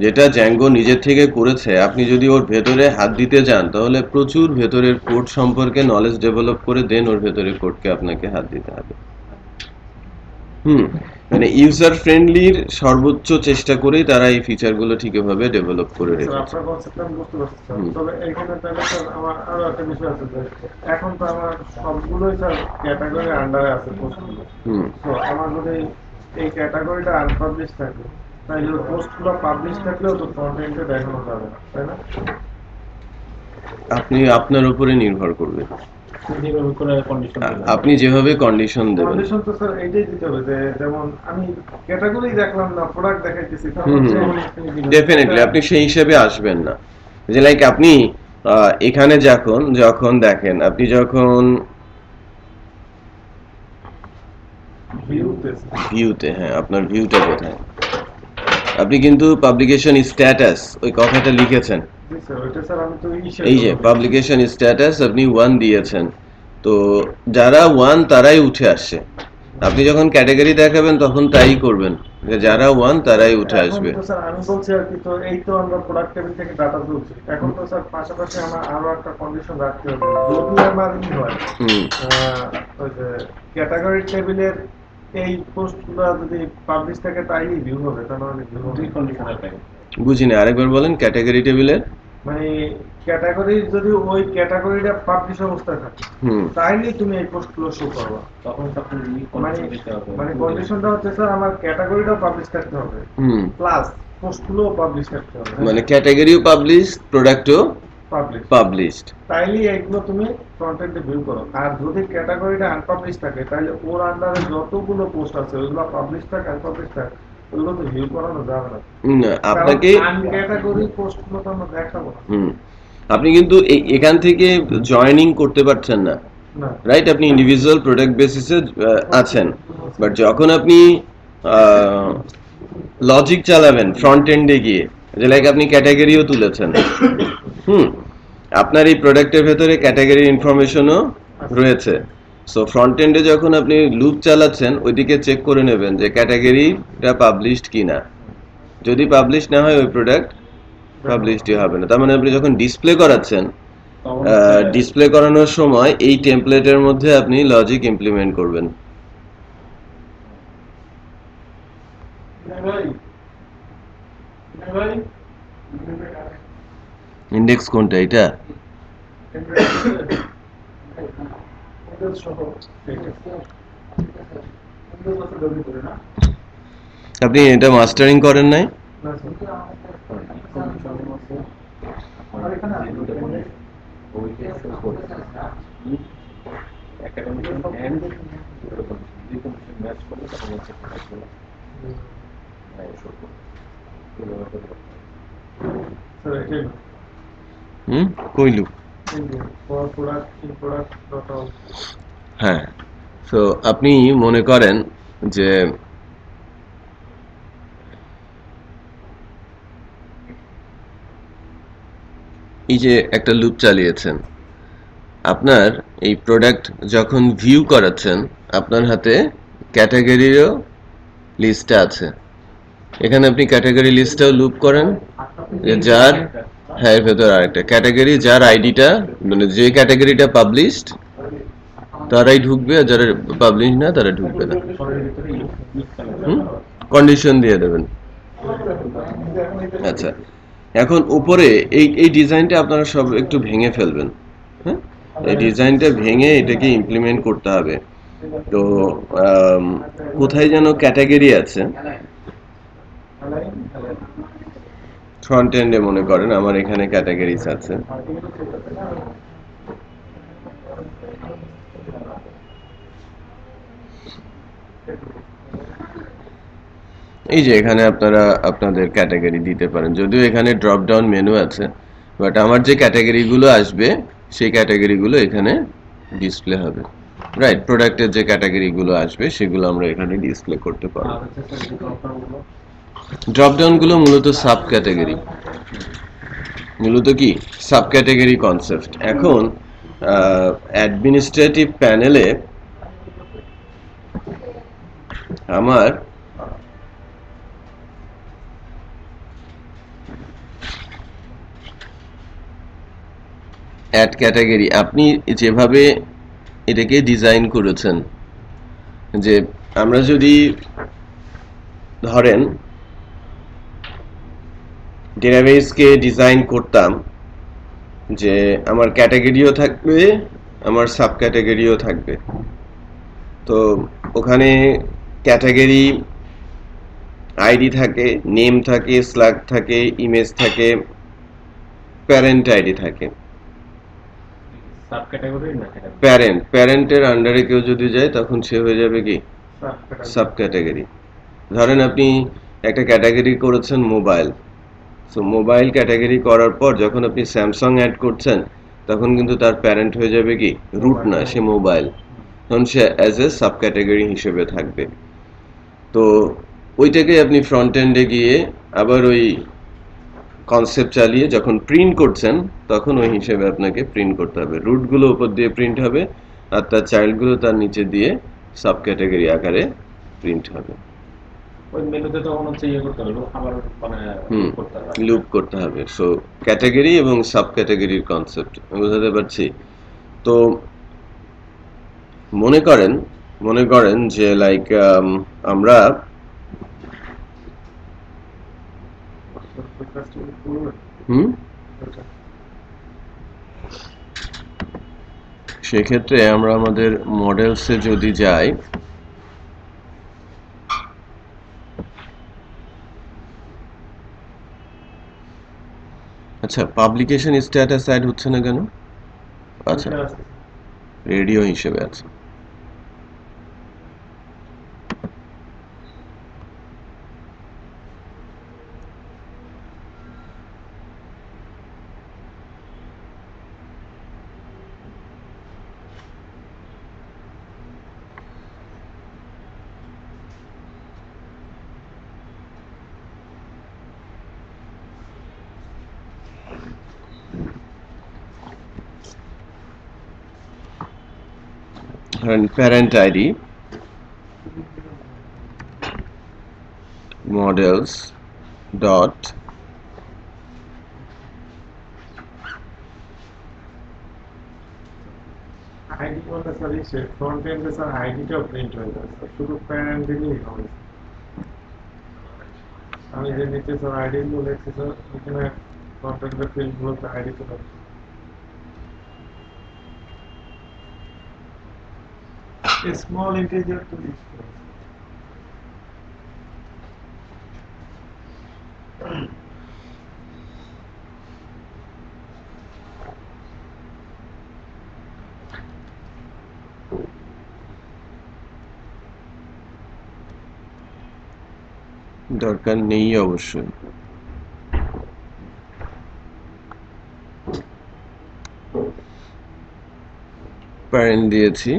যেটা জ্যাঙ্গো নিজের থেকে করেছে, আপনি যদি ওর ভেতরে হাত দিতে যান তাহলে প্রচুর ভেতরের কোড সম্পর্কে নলেজ ডেভেলপ করে দেন ওর ভেতরের কোডকে আপনাকে হাত দিতে হবে। মানে ইউজার ফ্রেন্ডলির সর্বোচ্চ চেষ্টা করেই তারা এই ফিচারগুলো ঠিকভাবে ডেভেলপ করে রেখেছে। আপনার কনসেপ্ট আমি বুঝতে পারছি স্যার। তবে এখানে তাহলে স্যার আমার আরো একটা বিষয় আছে যে এখন তো আমার সবগুলোই স্যার ক্যাটাগরি আন্ডারে আছে পোস্টগুলো। তো আমার যদি এই ক্যাটাগরিটা আনপাবলিশ থাকে তাহলে পোস্টগুলো পাবলিশ থাকলেও তো ফ্রন্ট এন্ডে দেখানো যাবে না, তাই না? আপনি আপনার উপরে নির্ভর করবে, যেভাবে করে কন্ডিশন আপনি যেভাবে কন্ডিশন দেবেন। কন্ডিশন তো স্যার এইটাই দিতে হবে যে যেমন আমি ক্যাটাগরি দেখলাম না, প্রোডাক্ট দেখাইতেছি, ডেফিনেটলি আপনি সেই হিসেবে আসবেন না। যে লাইক আপনি এখানে যখন দেখেন, আপনি যখন ভিউতে, হ্যাঁ আপনার ভিউটা কোথায়, আপনি কিন্তু পাবলিকেশন স্ট্যাটাস ওই কথাটা লিখেছেন, এই যে পাবলিকেশন স্ট্যাটাস আপনি 1 দিয়েছেন, তো যারা 1 তারাই উঠে আসছে। আপনি যখন ক্যাটাগরি দেখাবেন তখন তাই করবেন, যে যারা 1 তারাই উঠে আসবে। স্যার আমি বলছি আর কি, তো এই তো আমরা প্রোডাক্ট টেবিল থেকে ডাটা তুলছি, এখন তো স্যার পাশাপাশি আমার আরো একটা কন্ডিশন রাখতে হবে। যদি আমার কি হয় ওই যে ক্যাটাগরি টেবিলের এই পোস্টগুলো যদি পাবলিশ থাকে তাইলে ভিউ হবে, তার মানে ভিউ হবে। দুই কন্ডিশনাল টাইপ। বুঝিনি, আরেকবার বলেন। ক্যাটাগরি টেবিলের মানে ক্যাটাগরি যদি ওই ক্যাটাগরিটা পাবলিশ অবস্থায় থাকে হুম তাইলেই তুমি এই পোস্টগুলো শো করবা। তখন তখন মানে কন্ডিশন দিতে হবে। মানে কন্ডিশনটা হচ্ছে স্যার আমার ক্যাটাগরিটাও পাবলিশ থাকতে হবে হুম প্লাস পোস্টগুলোও পাবলিশ থাকতে হবে। মানে ক্যাটাগরিও পাবলিশ, প্রোডাক্টও পাবলিশ পাবলিশড। তাইলেই এগুলো তুমি ফ্রন্ট এন্ডে ভিউ করো। আর যদি ক্যাটাগরিটা আনপাবলিশ থাকে তাহলে ওর আন্ডারে যতগুলো পোস্ট আছে ওইগুলো পাবলিশ থাক আনপাবলিশ থাক ওইগুলো তো ভিউ করানো যাবে না। না, আপনাকে আনক্যাটাগরি পোস্টগুলো তো আমরা দেখাবো না। আপনি কিন্তু এখান থেকে জয়েনিং করতে পারছেন না, না রাইট? আপনি ইন্ডিভিজুয়াল প্রোডাক্ট বেসিসে আছেন, বাট যখন আপনি লজিক চালাবেন ফ্রন্ট এন্ডে গিয়ে, যে লাইক আপনি ক্যাটাগরিও তুলেছেন, আপনার এই প্রোডাক্টের ভেতরে ক্যাটাগরির ইনফরমেশনও রয়েছে। সো ফ্রন্ট এন্ডে যখন আপনি লুপ চালাচ্ছেন ওইদিকে চেক করে নেবেন যে ক্যাটাগরিটা পাবলিশড কিনা। যদি পাবলিশ না হয় ওই প্রোডাক্ট পাবলিশডই হবে না। তার মানে আপনি যখন ডিসপ্লে করাচ্ছেন, ডিসপ্লে করানোর সময় এই টেমপ্লেটের মধ্যে আপনি লজিক ইমপ্লিমেন্ট করবেন। ইন্ডেক্স কোনটা এটা? আপনি এটা মাস্টারিং করেন নাই? কইলু হ্যাঁ। তো আপনি মনে করেন যে এই যে একটা লুপ চালিয়েছেন, আপনার এই প্রোডাক্ট যখন ভিউ করাচ্ছেন আপনার হাতে ক্যাটাগরিরও লিস্টটা আছে। এখানে আপনি ক্যাটাগরি লিস্টটাও লুপ করেন, যার হ্যাঁ এর ভেতর আরেকটা ক্যাটাগরি, যার আইডিটা মানে যে ক্যাটাগরিটা পাবলিশড তারাই ঢুকবে, আর যারা পাবলিশ না তারা ঢুকবে না। কন্ডিশন দিয়ে দেবেন। আচ্ছা, এখন উপরে এই ডিজাইনটা আপনারা সব একটু ভেঙে ফেলবেন। হ্যাঁ, এই ডিজাইনটা ভেঙে এটাকে ইমপ্লিমেন্ট করতে হবে। তো কোথায় যেন ক্যাটাগরি আছে ফ্রন্ট এন্ডে, মনে করেন আমার এখানে ক্যাটাগরিজ আছে। এই যে এখানে আপনারা আপনাদের ক্যাটাগরি দিতে পারেন, যদিও এখানে ড্রপ ডাউন মেনু আছে, বাট আমার যে ক্যাটাগরিগুলো আসবে সেই ক্যাটাগরিগুলো এখানে ডিসপ্লে হবে। রাইট, প্রোডাক্টের যে ক্যাটাগরিগুলো আসবে সেগুলো আমরা এখানে ডিসপ্লে করতে পারবো। ড্রপ ডাউনগুলো মূলত সাব ক্যাটাগরি, মূলত কি সাব ক্যাটাগরি কনসেপ্ট। এখন অ্যাডমিনিস্ট্রেটিভ প্যানেলে আমার অ্যাড ক্যাটাগরি, আপনি যেভাবে এটাকে ডিজাইন করেছেন, যে আমরা যদি ধরেন ডেটাবেসকে ডিজাইন করতাম যে আমার ক্যাটাগরিও থাকবে আমার সাব ক্যাটাগরিও থাকবে, তো ওখানে ক্যাটাগরি আইডি থাকে, নেম থাকে, স্ল্যাগ থাকে, ইমেজ থাকে, প্যারেন্ট আইডি থাকে। প্যারেন্টের আন্ডারে কেউ যদি যায় তখন সে হয়ে যাবে কি সাব ক্যাটাগরি। ধরেন আপনি একটা ক্যাটাগরি করেছেন মোবাইল, সো মোবাইল ক্যাটাগরি করার পর যখন আপনি স্যামসাং অ্যাড করছেন তখন কিন্তু তার প্যারেন্ট হয়ে যাবে কি রুট না, সে মোবাইল, তখন সে অ্যাজ এ সাব ক্যাটাগরি হিসেবে থাকবে। তো ওইটাকে আপনি ফ্রন্ট এন্ডে গিয়ে আবার ওই কনসেপ্ট চালিয়ে যখন প্রিন্ট করছেন তখন ওই হিসেবে আপনাকে প্রিন্ট করতে হবে। রুটগুলো উপর দিয়ে প্রিন্ট হবে আর তার চাইল্ডগুলো তার নিচে দিয়ে সাব ক্যাটাগরি আকারে প্রিন্ট হবে। লুপ করতে হবে। সো ক্যাটাগরি এবং সাব ক্যাটাগরির কনসেপ্ট বুঝাতে পারছি? তো মনে করেন মনে করেন যে লাইক আমরা সেক্ষেত্রে আমরা আমাদের মডেলসে যদি যাই, আচ্ছা পাবলিকেশন স্ট্যাটাস অ্যাড হচ্ছে না কেন? আচ্ছা রেডিও হিসেবে আছে। and parent ID models dot ID বলতে স্যার ইসে ফ্রন্ট এন্ডে স্যার আইডিটাও প্রিন্ট হয়ে যায় স্যার, শুধু প্যারেন্ট দিলেই হবে। আমি যে নিচে স্যার আইডি গুলো লিখছি স্যার, এখানে ফ্রন্ট এন্ডের ফিল্ডগুলোতে আইডি চলে আসে। স্মল ইন্টিজার তো ইউজ করা দরকার নেই অবশ্যই। প্যারেন্ট দিয়েছি,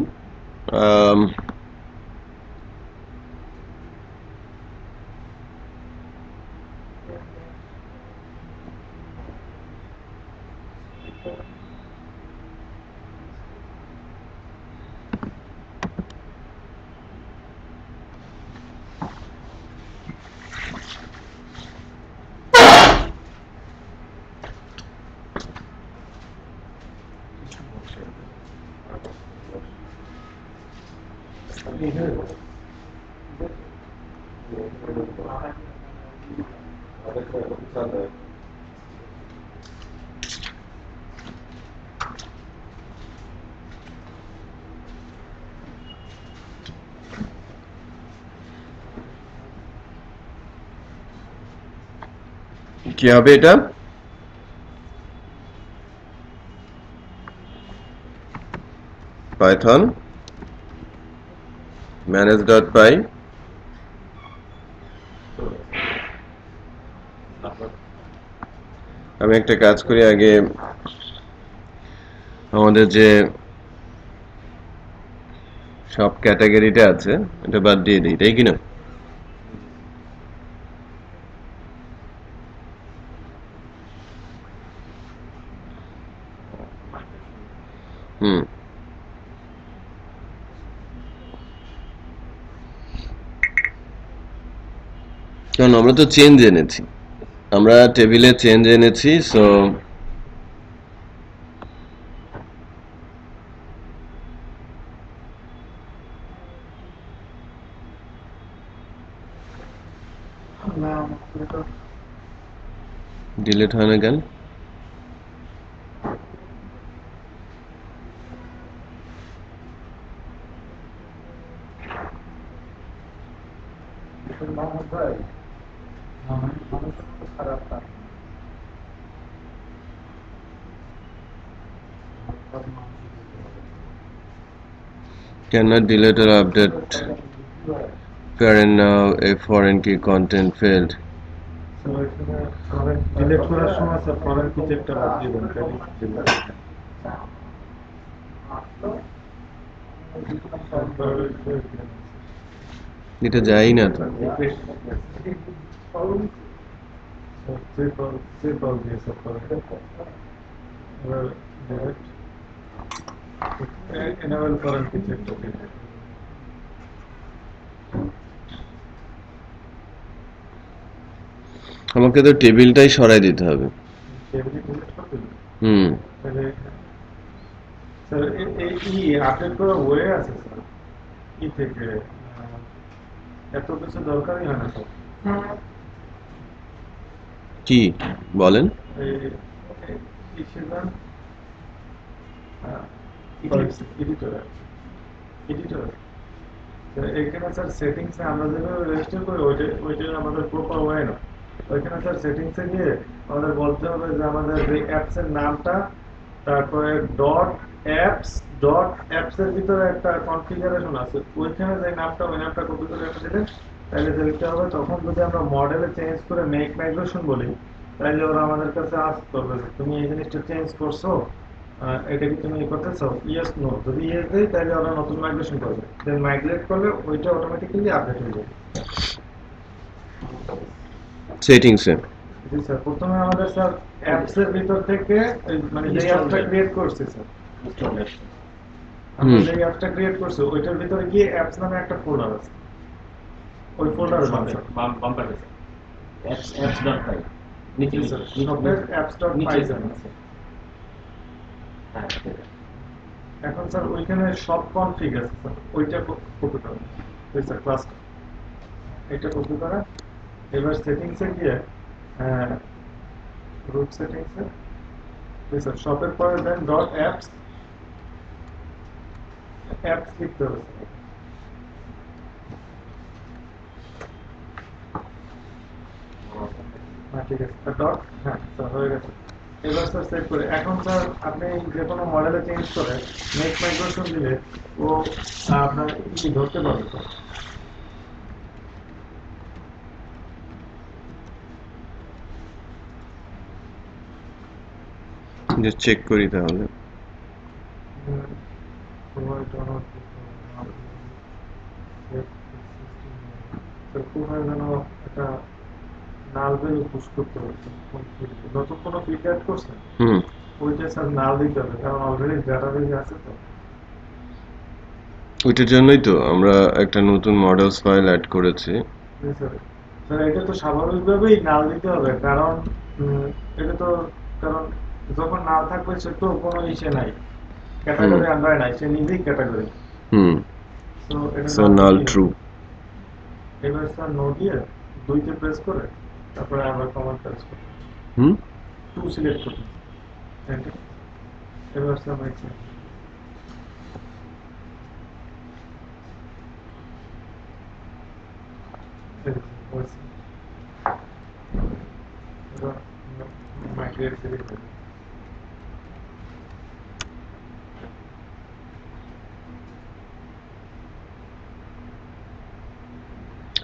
কি হবে এটা? পাইথন manage.py আমি একটা কাজ করি, আগে আমাদের যে সব ক্যাটাগরিটা আছে এটা বাদ দিয়ে দিই, তাই কিনা? কারণ আমরা তো চেঞ্জ এনেছি, আমরা টেবিলে চেঞ্জ এনেছি, সো ডিলিট হয় না কেন? Cannot delete or update parent now, a foreign key content failed. Delete করার সময় স্যার ফরেন ফিচারটা বাদ দিবেন, এটা যাই না তো। enable foreign feature আমাকে তো টেবিলটাই সরাই দিতে হবে। স্যার এই আপডেট করা ওয়ে আছে স্যার, ই থেকে এত কিছু দরকারই হয় না স্যার। কি বলেন? এডিটর এডিটর এখানে স্যার সেটিংসে আমরা যেভাবে রেজিস্টার করি ওইটা আমাদের প্রপার ওয়ে না। ওইখানে স্যার সেটিংসে গিয়ে আমাদের বলতে হবে যে আমাদের যে অ্যাপস এর নামটা, তারপরে ডট অ্যাপস এর ভিতরে একটা কনফিগারেশন আছে, ওইখানে যে নামটা ওই নামটা কপি করে রেখে দিলে তাহলে দেখতে হবে। তখন যদি আমরা মডেলে চেঞ্জ করে মেক মাইগ্রেশন বলি, তাহলে ওরা আমাদের কাছে আস্ক করবে যে তুমি এই জিনিসটা চেঞ্জ করছো, এটা কি তুমি করতেছো, ইয়েস নো। যদি ইয়েস দেয় তাহলে ওরা নতুন মাইগ্রেশন করবে, দেন মাইগ্রেট করলে ওইটা অটোমেটিক্যালি আপডেট হয়ে যাবে। সেটিংসে জি স্যার, প্রথমে আমাদের স্যার অ্যাপস এর ভিতর থেকে মানে যে অ্যাপটা ক্রিয়েট করছি স্যার, আমরা যে অ্যাপটা ক্রিয়েট করছি ওইটার ভিতরে গিয়ে অ্যাপস নামে একটা ফোল্ডার আছে, ওই ফোল্ডারে বাম পাশে apps.py নিচে apps.py আছে। এখন স্যার ওইখানে সব কনফিগ আছে স্যার, ওইটা কপি করা, ওই স্যার ক্লাসটা এটা কপি করা। এবার সেটিংসে গিয়ে রুট সেটিংসে স্যার শপের পরে দেন ডট অ্যাপস লিখতে হবে স্যার। ঠিক আছে ডট, হ্যাঁ স্যার হয়ে গেছে। এবার স্যার সেভ করে এখন স্যার আপনি যে কোনো মডেলে চেঞ্জ করে মেক মাইগ্রেশন দিলে ও আপনার কি ধরতে পারবে স্যার। জাস্ট চেক করি তাহলে। কোথায় যেন একটা নাল ভ্যালু পুশ করতে হবে, নতুন কোনো ফিল্ড অ্যাড করছেন ওইটা স্যার নাল দিতে হবে, কারণ অলরেডি ডাটাবেজ আছে তো। ওইটার জন্যই তো আমরা একটা নতুন মডেলস ফাইল অ্যাড করেছি। স্যার এটা তো স্বাভাবিকভাবেই নাল দিতে হবে, কারণ এটা তো, কারণ যখন নাল থাকবে সে তো কোনো ইসে নাই, ক্যাটাগরি আন্ডারে নাই, সে নিজেই ক্যাটাগরি। তো এটা সো নাল ট্রু। এবার স্যার নো দিয়ে 2 তে প্রেস করে তারপরে আবার কমান্ড প্রেস করতে 2 সিলেক্ট করতে এন্টার। এবার স্যার মেক মাইগ্রেট সিলেক্ট করতে।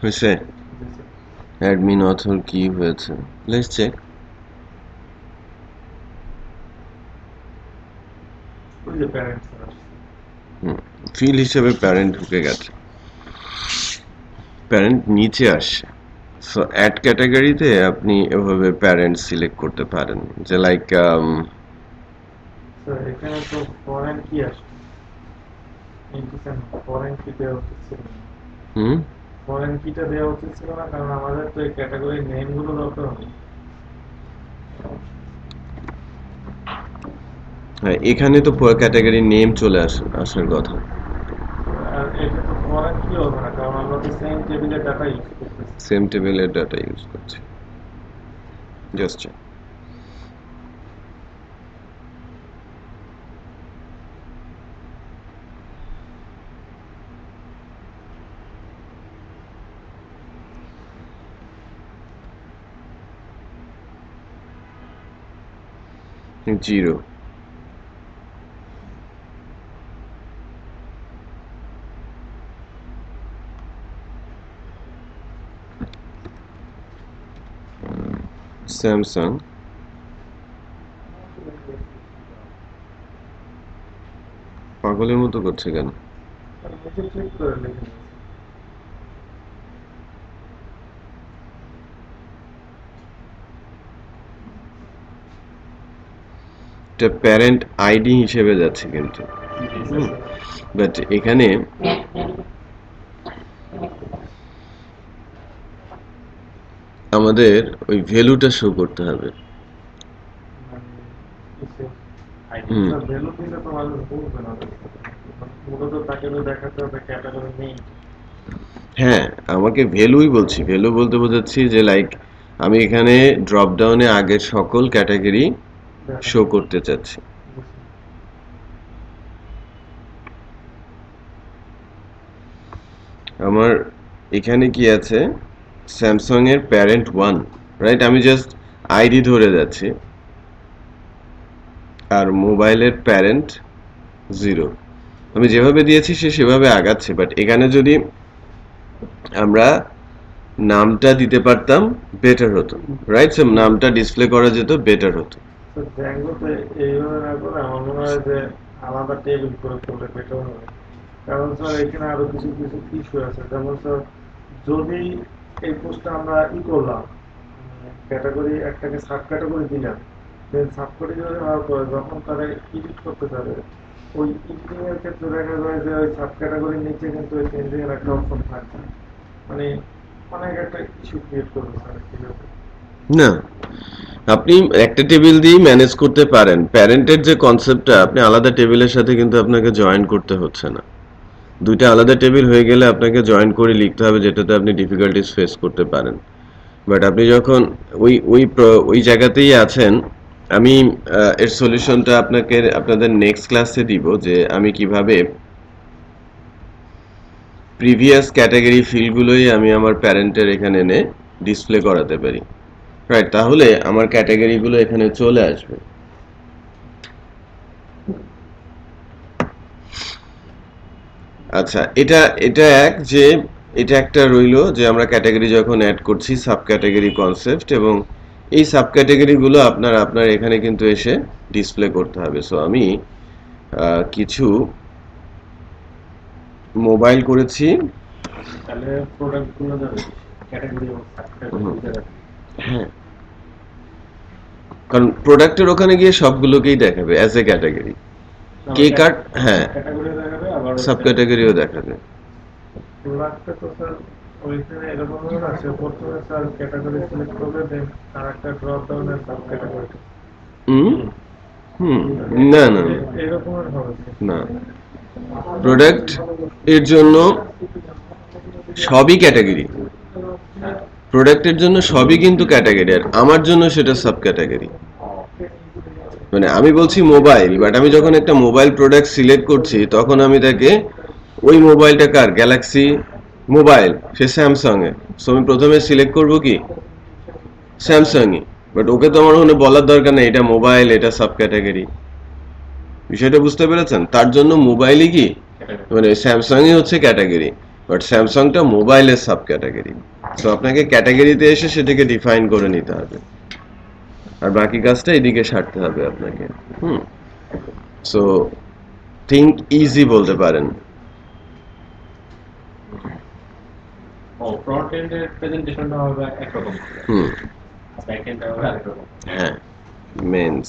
হয়েছে? অ্যাডমিন অথর কি হয়েছে? Let's check. ফিল হিসেবে প্যারেন্ট ঢুকে গেছে, প্যারেন্ট নিচে আসে। সো অ্যাড ক্যাটাগরিতে আপনি এভাবে প্যারেন্ট সিলেক্ট করতে পারেন, যে লাইক স্যার এখানে তো ফরেন কি আসে, ফরেন কি দেওয়া উচিত ছিল না, ফরেন কিটা দেওয়া উচিত ছিল না, কারণ আমাদের তো এই ক্যাটাগরির নেম গুলো দরকার হবে। এখানে তো ক্যাটাগরি নেম চলে আসার কথা। আর এটা তো ফরেন কি হবে না, কারণ আমরা তো সেম টেবিলের ডাটা ইউজ করতেছি। সেম টেবিলের ডাটা ইউজ করছি। Just check. জিরো। স্যামসাং। পাগলের মতো করছে কেন? নিচে ক্লিক করে লিখে নিন। এটা প্যারেন্ট আইডি হিসেবে যাচ্ছে কিন্তু, বাট এখানে আমাদের ওই ভ্যালুটা শো করতে হবে। ভ্যালু দিলে তো মানুষ বুঝবে না। মূলত তাকে তো দেখাতে হবে ক্যাটাগরি নেই। হ্যাঁ, আমাকে ভ্যালুই বলছি, ভ্যালু বলতে বোঝাচ্ছি যে লাইক আমি এখানে ড্রপ ডাউনে আগের সকল ক্যাটাগরি শো করতে চাচ্ছি। আমার এখানে কি আছে, স্যামসাং এর প্যারেন্ট 1, রাইট? আমি জাস্ট আইডি ধরে যাচ্ছি, আর মোবাইলের প্যারেন্ট 0। আমি যেভাবে দিয়েছি সে সেভাবে আগাচ্ছে, বাট এখানে যদি আমরা নামটা দিতে পারতাম বেটার হতো, রাইট? সো নামটা ডিসপ্লে করা যেত, বেটার হতো। তো জ্যাঙ্গোতে এইভাবে না করে আমার মনে হয় যে আলাদা টেবিল করে করলে বেটার হবে। কারণ স্যার এখানে আরো কিছু কিছু ইস্যু আছে, যেমন স্যার যদি এই পোস্টটা আমরা করলাম, ক্যাটাগরি একটাকে সাব ক্যাটাগরি দিলাম, দেন সাব ক্যাটাগরি হওয়ার পরে যখন তারা এডিট করতে যাবে, ওই এডিটিং এর ক্ষেত্রে দেখা যায় যে ওই সাব ক্যাটাগরির নিচে কিন্তু ওই চেঞ্জিং এর একটা অপশন থাকবে, মানে অনেক একটা ইস্যু ক্রিয়েট করবে স্যার ঠিক আছে। না, আপনি একটা টেবিল দিয়েই ম্যানেজ করতে পারেন। প্যারেন্টের যে কনসেপ্টটা আপনি আলাদা টেবিলের সাথে কিন্তু আপনাকে জয়েন করতে হচ্ছে না। দুইটা আলাদা টেবিল হয়ে গেলে আপনাকে জয়েন করে লিখতে হবে, যেটাতে আপনি ডিফিকাল্টিস ফেস করতে পারেন। বাট আপনি যখন ওই জায়গাতেই আছেন, আমি এর সলিউশনটা আপনাদের নেক্সট ক্লাসে দিব, যে আমি কিভাবে প্রিভিয়াস ক্যাটাগরি ফিল্ডগুলোই আমি আমার প্যারেন্টের এখানে এনে ডিসপ্লে করাতে পারি, রাইট? তাহলে আমার ক্যাটাগরিগুলো এখানে চলে আসবে। আচ্ছা, এটা এটা একটা রইলো যে আমরা ক্যাটাগরি যখন অ্যাড করছি, সাব ক্যাটাগরি কনসেপ্ট, এবং এই সাব ক্যাটাগরিগুলো আপনার এখানে কিন্তু এসে ডিসপ্লে করতে হবে। সো আমি কিছু মোবাইল করেছি। তাহলে প্রোডাক্টগুলো যাবে ক্যাটাগরি এবং সাব ক্যাটাগরি যাবে। হ্যাঁ, কারণ প্রোডাক্টের ওখানে গিয়ে সবগুলোকেই দেখাবে as A category. K card, হ্যাঁ, ক্যাটাগরি দেখাবে আবার সাব ক্যাটাগরিও দেখাবে। প্রোডাক্টটা তো স্যার ওইখানে এরকম আছে, প্রথমে স্যার ক্যাটাগরি সিলেক্ট করবে, দেন আর একটা ড্রপ ডাউনের সাব ক্যাটাগরি। হুম হুম না না এরকমের হবে না, প্রোডাক্ট এর জন্য সবই ক্যাটাগরি, প্রোডাক্টের জন্য সবই কিন্তু ক্যাটাগরি, আর আমার জন্য সেটা সাব ক্যাটাগরি। মানে আমি বলছি মোবাইল, বাট আমি যখন একটা মোবাইল প্রোডাক্ট সিলেক্ট করছি তখন আমি তাকে, ওই মোবাইলটা কার, গ্যালাক্সি মোবাইল, সে স্যামসাং এর, সো আমি প্রথমে সিলেক্ট করব কি স্যামসাংই, বাট ওকে তো আমার মনে বলার দরকার নেই এটা মোবাইল, এটা সাব ক্যাটাগরি। বিষয়টা বুঝতে পেরেছেন? তার জন্য মোবাইলই কি, মানে স্যামসাংই হচ্ছে ক্যাটাগরি, বাট স্যামসাংটা মোবাইলের সাব ক্যাটাগরি। তো আপনাকে ক্যাটাগরিতে এসে সেটাকে ডিফাইন করে নিতে হবে, আর বাকি কাজটা এদিকে সারতে হবে আপনাকে। সো থিঙ্ক ইজি বলতে পারেন। ও ফ্রন্ট এন্ডের প্রেজেন্টেশনটা হবে একরকম, ব্যাক এন্ডটা হবে আরেকরকম। হ্যাঁ, মেন্স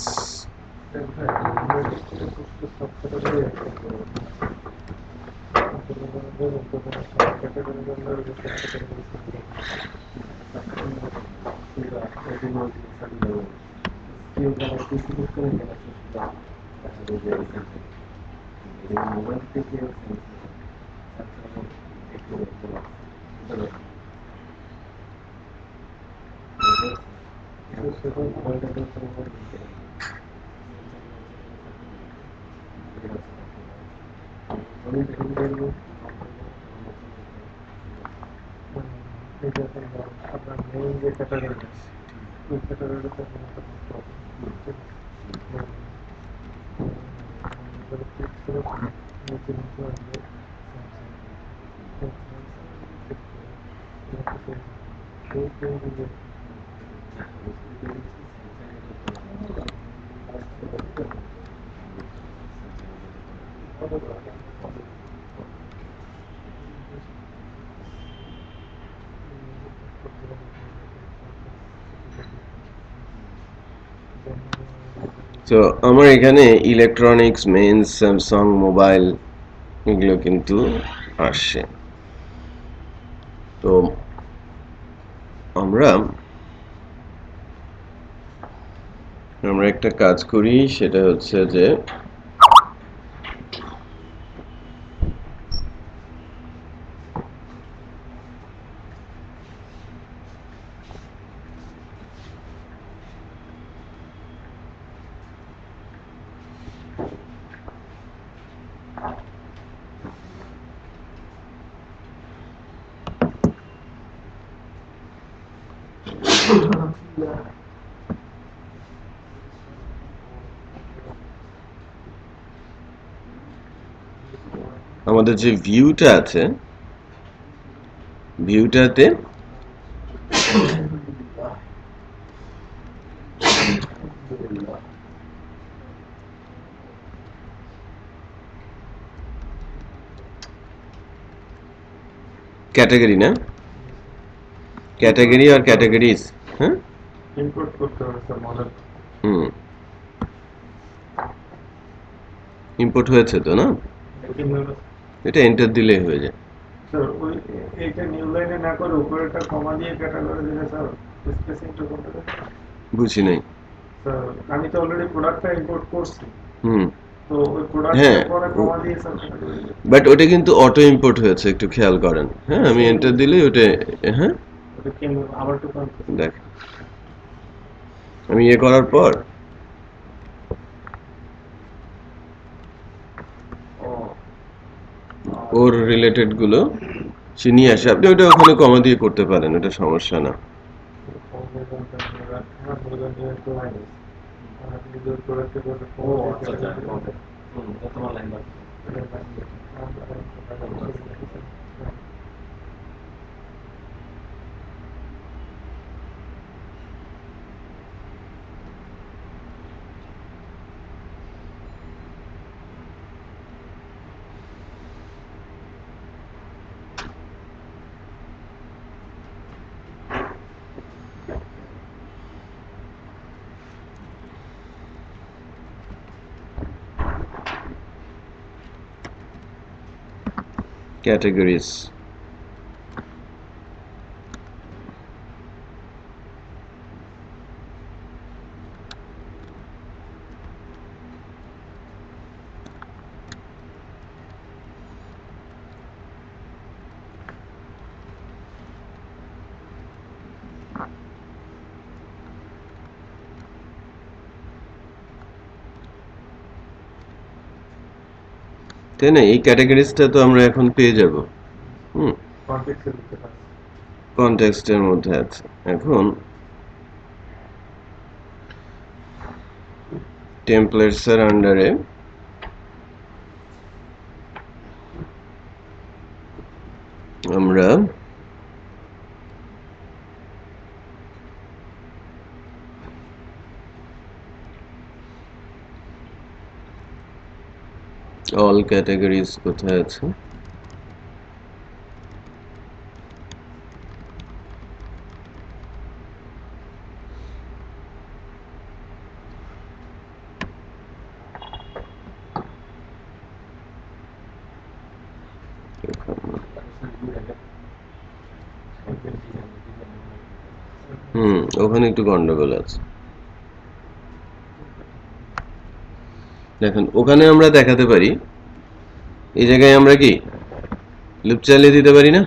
মোবাইল থেকে আপনার মেইন যে ক্যাটাগরি ওই ক্যাটাগরিটা তো আমার এখানে ইলেকট্রনিক্স, মেন্স, স্যামসাং মোবাইল এগুলো কিন্তু আসছে। তো আমরা একটা কাজ করি, সেটা হচ্ছে যে আমাদের যে ভিউটা আছে, ভিউটাতে ক্যাটাগরি না, ক্যাটাগরি আর ক্যাটাগরিজ, হ্যাঁ ইম্পোর্ট করতে হবে স্যার মডেল। হুম ইম্পোর্ট হয়েছে তো না, এটা এন্টার দিলেই হয়ে যায়। স্যার ওই এইটা নিউ লাইনে না করে উপরেটা কমা দিয়ে ক্যাটাগরি দিলে স্যার স্পেসিংটা করতে হবে। বুঝি নাই। স্যার আমি তো অলরেডি প্রোডাক্টটা ইম্পোর্ট করছি, হুম তো ওই প্রোডাক্টের হ্যাঁ, পরে কমা দিয়ে স্যার ক্যাটাগরি দিলে। বাট ওটা কিন্তু অটো ইম্পোর্ট হয়েছে, একটু খেয়াল করেন। হ্যাঁ আমি এন্টার দিলেই ওটা, হ্যাঁ ওটা কি আবার একটু দেখ, আমি ইয়ে করার পর ওর রিলেটেড গুলো সে নিয়ে আসে, আপনি ওটা ওখানে কমা দিয়ে করতে পারেন, ওটা সমস্যা না। ও আচ্ছা আচ্ছা, তোমার লাইন বাদ। ক্যাটাগরিজ, তাই না? এই ক্যাটাগরিজটা তো আমরা এখন পেয়ে যাব। হুম কনটেক্সটের মধ্যে আছে। এখন টেমপ্লেটস এর আন্ডারে আমরা অল ক্যাটাগরিজ কোথায় আছে, ওখানে একটু গন্ডগোল আছে। দেখেন ওখানে আমরা দেখাতে পারি, এই জায়গায় আমরা কি লুপ চালিয়ে দিতে পারি না?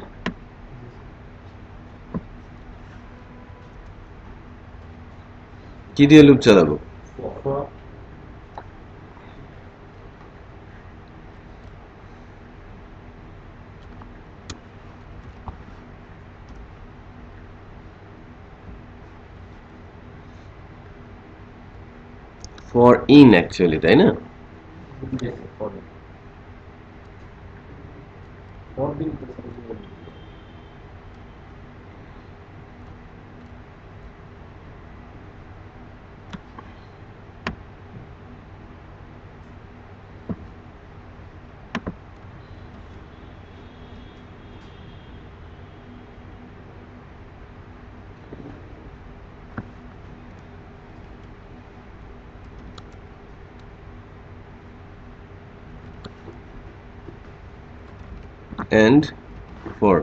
কি দিয়ে লুপ চালাবো? ফর ইন অ্যাকচুয়ালি, তাই না? and for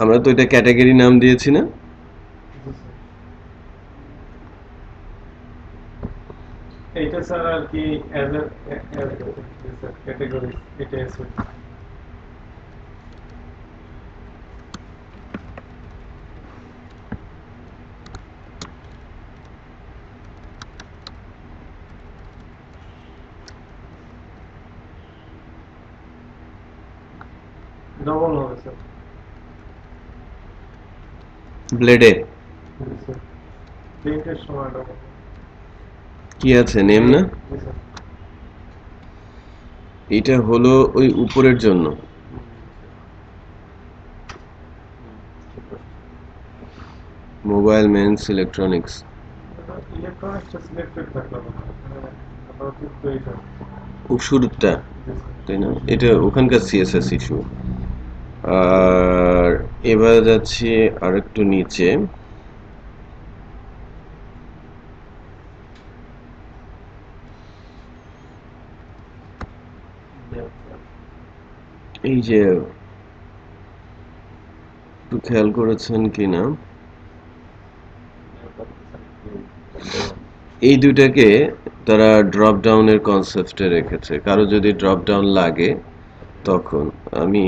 আমরা তো এটা ক্যাটাগরি নাম দিয়েছি না? এইটা স্যার আর কি অ্যাজ ক্যাটাগরি এটা আছে। ডবল হবে স্যার। ব্লেডে স্যার প্রিন্টের সময় ডবল। কি আছে নেম না? এটা হলো ওই উপরের জন্য। মোবাইল মেন্স ইলেকট্রনিক্স ইলেকট্রনিক্সটা সিলেক্টেড থাকলো না, কিন্তু এটা শুরুটা, তাই না? এটা ওখানকার সিএসএস ইস্যু। আর এবার যাচ্ছি আরেকটু নিচে। এই যে একটু খেয়াল করেছেন কিনা, এই দুইটাকে তারা ড্রপ ডাউনের কনসেপ্টে রেখেছে। কারো যদি ড্রপ ডাউন লাগে তখন আমি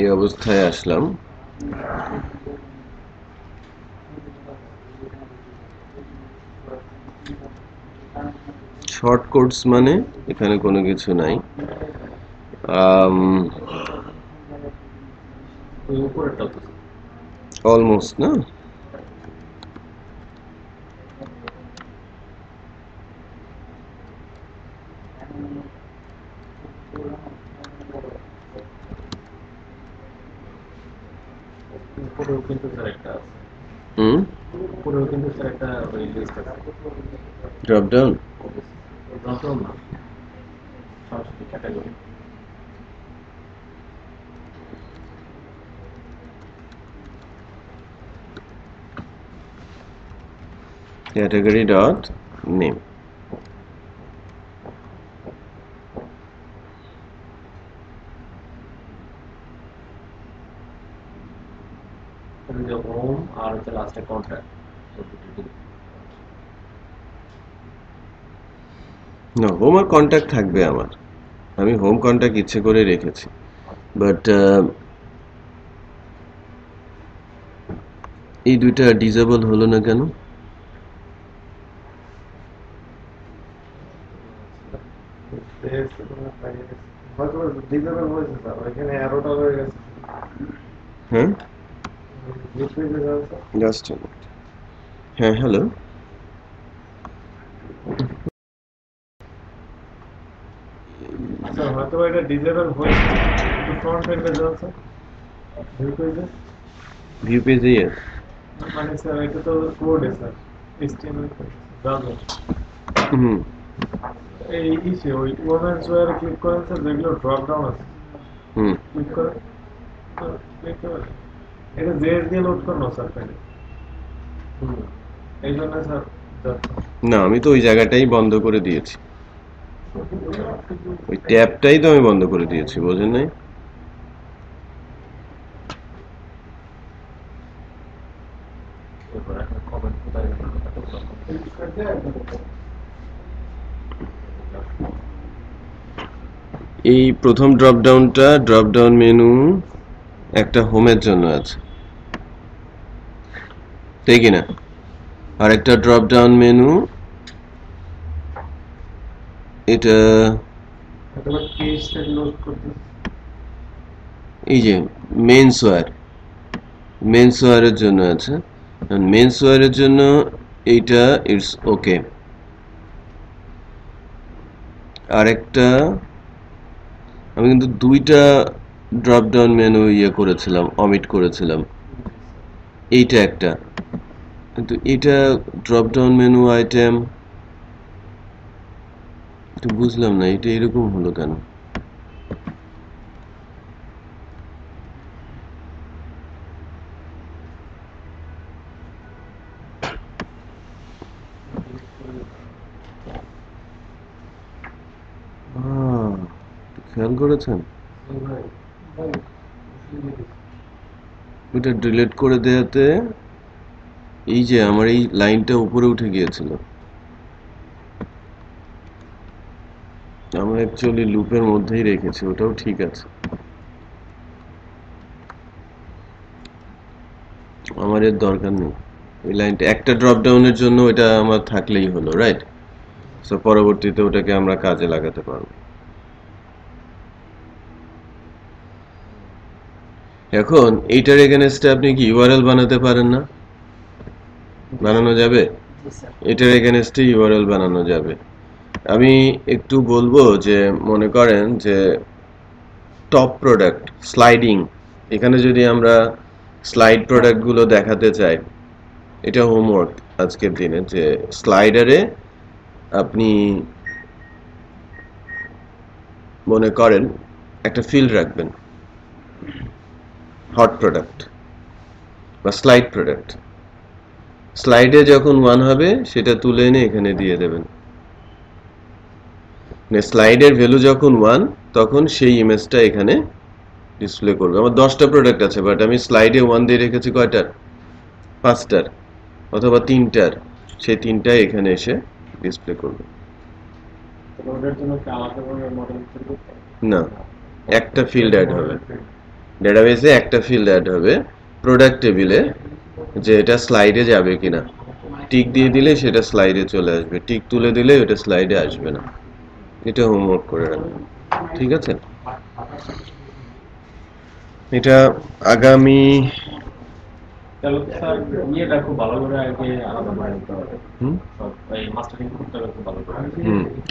এই অবস্থায় আসলাম। শর্ট কোটস মানে এখানে কোনো কিছু নাই। অলমোস্ট না, উপরেও কিন্তু স্যার একটা আছে, হুম, উপরেও কিন্তু স্যার একটা ওই লিস্ট আছে। ড্রপ ডাউন ড্রপ ডাউন না, সরাসরি ক্যাটাগরি। Category dot name. যে হোম আর হচ্ছে লাস্টে কন্ট্যাক্ট, না, হোম আর কন্ট্যাক্ট থাকবে আমার। আমি হোম কন্ট্যাক্ট ইচ্ছে করে রেখেছি, বাট এই দুইটা ডিসেবল হলো না কেন? হয়তো ডিজেবল হয়েছে স্যার, ওইখানে অ্যারোটা হয়ে গেছে। হ্যাঁ, ডিসপ্লেতে যাও স্যার। জাস্ট হ্যাঁ, হ্যালো। স্যার হয়তো এটা ডিজেবল হয়েছে, একটু ফ্রন্ট এন্ডে যাও স্যার, ভিউ পেজে। ভিউ পেজে মানে স্যার এটা তো কোডে স্যার, এইচটিএমএল ব্রাউজার। হুম, এই ইসে ওই ওমেন্স ওয়্যারে ক্লিক করেন স্যার, যেগুলো ড্রপ ডাউন আছে হুম, ক্লিক করেন, তো দেখতে পারেন এটা জেএস দিয়ে লোড করলো স্যার পেজে, এই জন্য স্যার যাচ্ছে। না, আমি তো ওই জায়গাটাই বন্ধ করে দিয়েছি, ওই ট্যাবটাই তো আমি বন্ধ করে দিয়েছি, বোঝেন নাই? এরপর এখন কমেন্ট কোথায় গেল? এই প্রথম ড্রপ ডাউন মেনু একটা হোমের জন্য আছে, তাই কিনা? আর একটা ড্রপ ডাউন মেনু এটা অথবা পেজটা লোড করতে এই যে মেন্সওয়্যারের জন্য আছে। মেন্সওয়্যারের জন্য এইটা ইটস ওকে। আরেকটা আমি কিন্তু দুইটা ড্রপ ডাউন মেনু করেছিলাম, অমিট করেছিলাম। এইটা একটা, কিন্তু এটা ড্রপ ডাউন মেনু আইটেম তো বুঝলাম না, এটা এরকম হলো কেন? খেয়াল করেছেন? এটা ডিলিট করে দেওয়াতে এই যে আমার এই লাইনটা উপরে উঠে গিয়েছিল। আমরা অ্যাকচুয়ালি লুপের মধ্যেই রেখেছি, ওটাও ঠিক আছে। আমার এর দরকার নেই। এই লাইনটা একটা ড্রপ ডাউনের জন্য এটা আমার থাকলেই হলো, রাইট? সো পরবর্তীতে ওটাকে আমরা কাজে লাগাতে পারবো। এখন এইটার এগেনস্টে আপনি কি ইউআরএল বানাতে পারেন না? বানানো যাবে? এটার এগেনস্টে ইউআরএল বানানো যাবে। আমি একটু বলবো যে মনে করেন যে টপ প্রোডাক্ট স্লাইডিং, এখানে যদি আমরা স্লাইড প্রোডাক্টগুলো দেখাতে চাই, এটা হোমওয়ার্ক আজকের দিনে, যে স্লাইডারে আপনি মনে করেন একটা ফিল্ড রাখবেন হট প্রোডাক্ট বা স্লাইড প্রোডাক্ট। স্লাইডে যখন 1 হবে সেটা তুলে এনে এখানে দিয়ে দেবেন। স্লাইডের ভ্যালু যখন 1 তখন সেই ইমেজটা এখানে ডিসপ্লে করবে। আমার 10টা প্রোডাক্ট আছে, বাট আমি স্লাইডে 1 দিয়ে রেখেছি কয়টার? 5টার অথবা 3টার, সেই 3টা এখানে এসে ডিসপ্লে করবে। না, একটা ফিল্ড অ্যাড হবে ডেটাবেসে, একটা ফিল্ড অ্যাড হবে প্রোডাক্ট টেবিলে, যে এটা স্লাইডে যাবে কিনা। টিক দিয়ে দিলে সেটা স্লাইডে চলে আসবে, টিক তুলে দিলে ওটা স্লাইডে আসবে না। এটা হোমওয়ার্ক করে রাখবেন, ঠিক আছে? এটা আগামী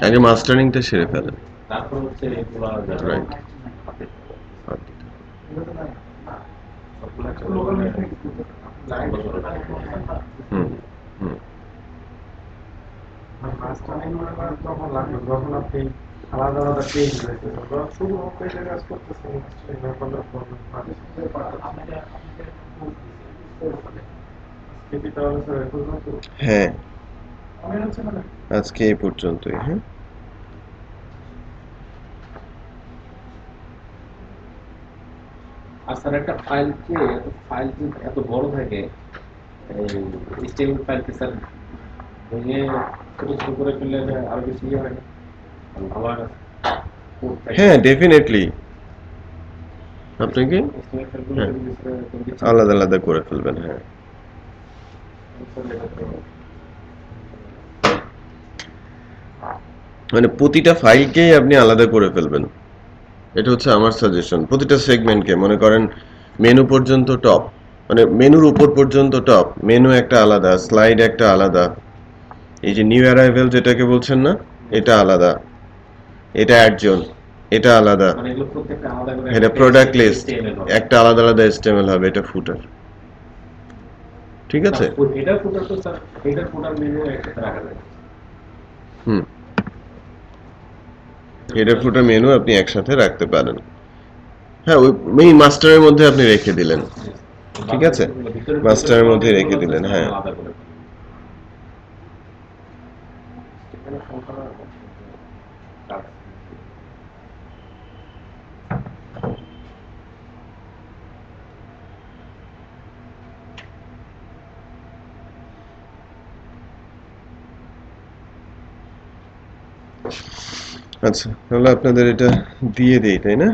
আগে মাস্টারিংটা সেরে ফেলেন, রাইট? যখন আপনি আলাদা আলাদা পেজ দিয়েছেন, শুধু পেজে কাজ করতেছেন, হ্যাঁ আজকে এই পর্যন্তই। হ্যাঁ, আর স্যার একটা ফাইলকে এত বড় থাকে, এইচটিএমএল ফাইলকে স্যার ভেঙে ছোট ছোট করে ফেললে আরো বেশি ইয়ে হয় না? ভালো হয় না? হ্যাঁ ডেফিনেটলি আপনাকে আলাদা আলাদা করে ফেলবেন। হ্যাঁ, মানে প্রতিটা ফাইলকেই আপনি আলাদা করে ফেলবেন, এটা হচ্ছে আমার সাজেশন। প্রতিটা সেগমেন্টকে মনে করেন মেনু পর্যন্ত টপ, মানে মেনুর উপর পর্যন্ত টপ, মেনু একটা আলাদা, স্লাইড একটা আলাদা, এই যে নিউ অ্যারাইভেল যেটাকে বলছেন না, এটা আলাদা, এটা অ্যাডজন, এটা আলাদা, এটা প্রোডাক্ট লিস্ট একটা আলাদা আলাদা এসটিএমএল হবে, এটা ফুটার, ঠিক আছে? এটা ফুটার তো স্যার, এটা ফুটার মেনু একসাথে রাখা যায়। হেডার ফুটার মেনু আপনি একসাথে রাখতে পারেন। হ্যাঁ, ওই মেইন মাস্টারের মধ্যে আপনি রেখে দিলেন, ঠিক আছে? মাস্টারের মধ্যে রেখে দিলেন। হ্যাঁ, আচ্ছা তাহলে আপনাদের এটা দিয়ে দেই, তাই না?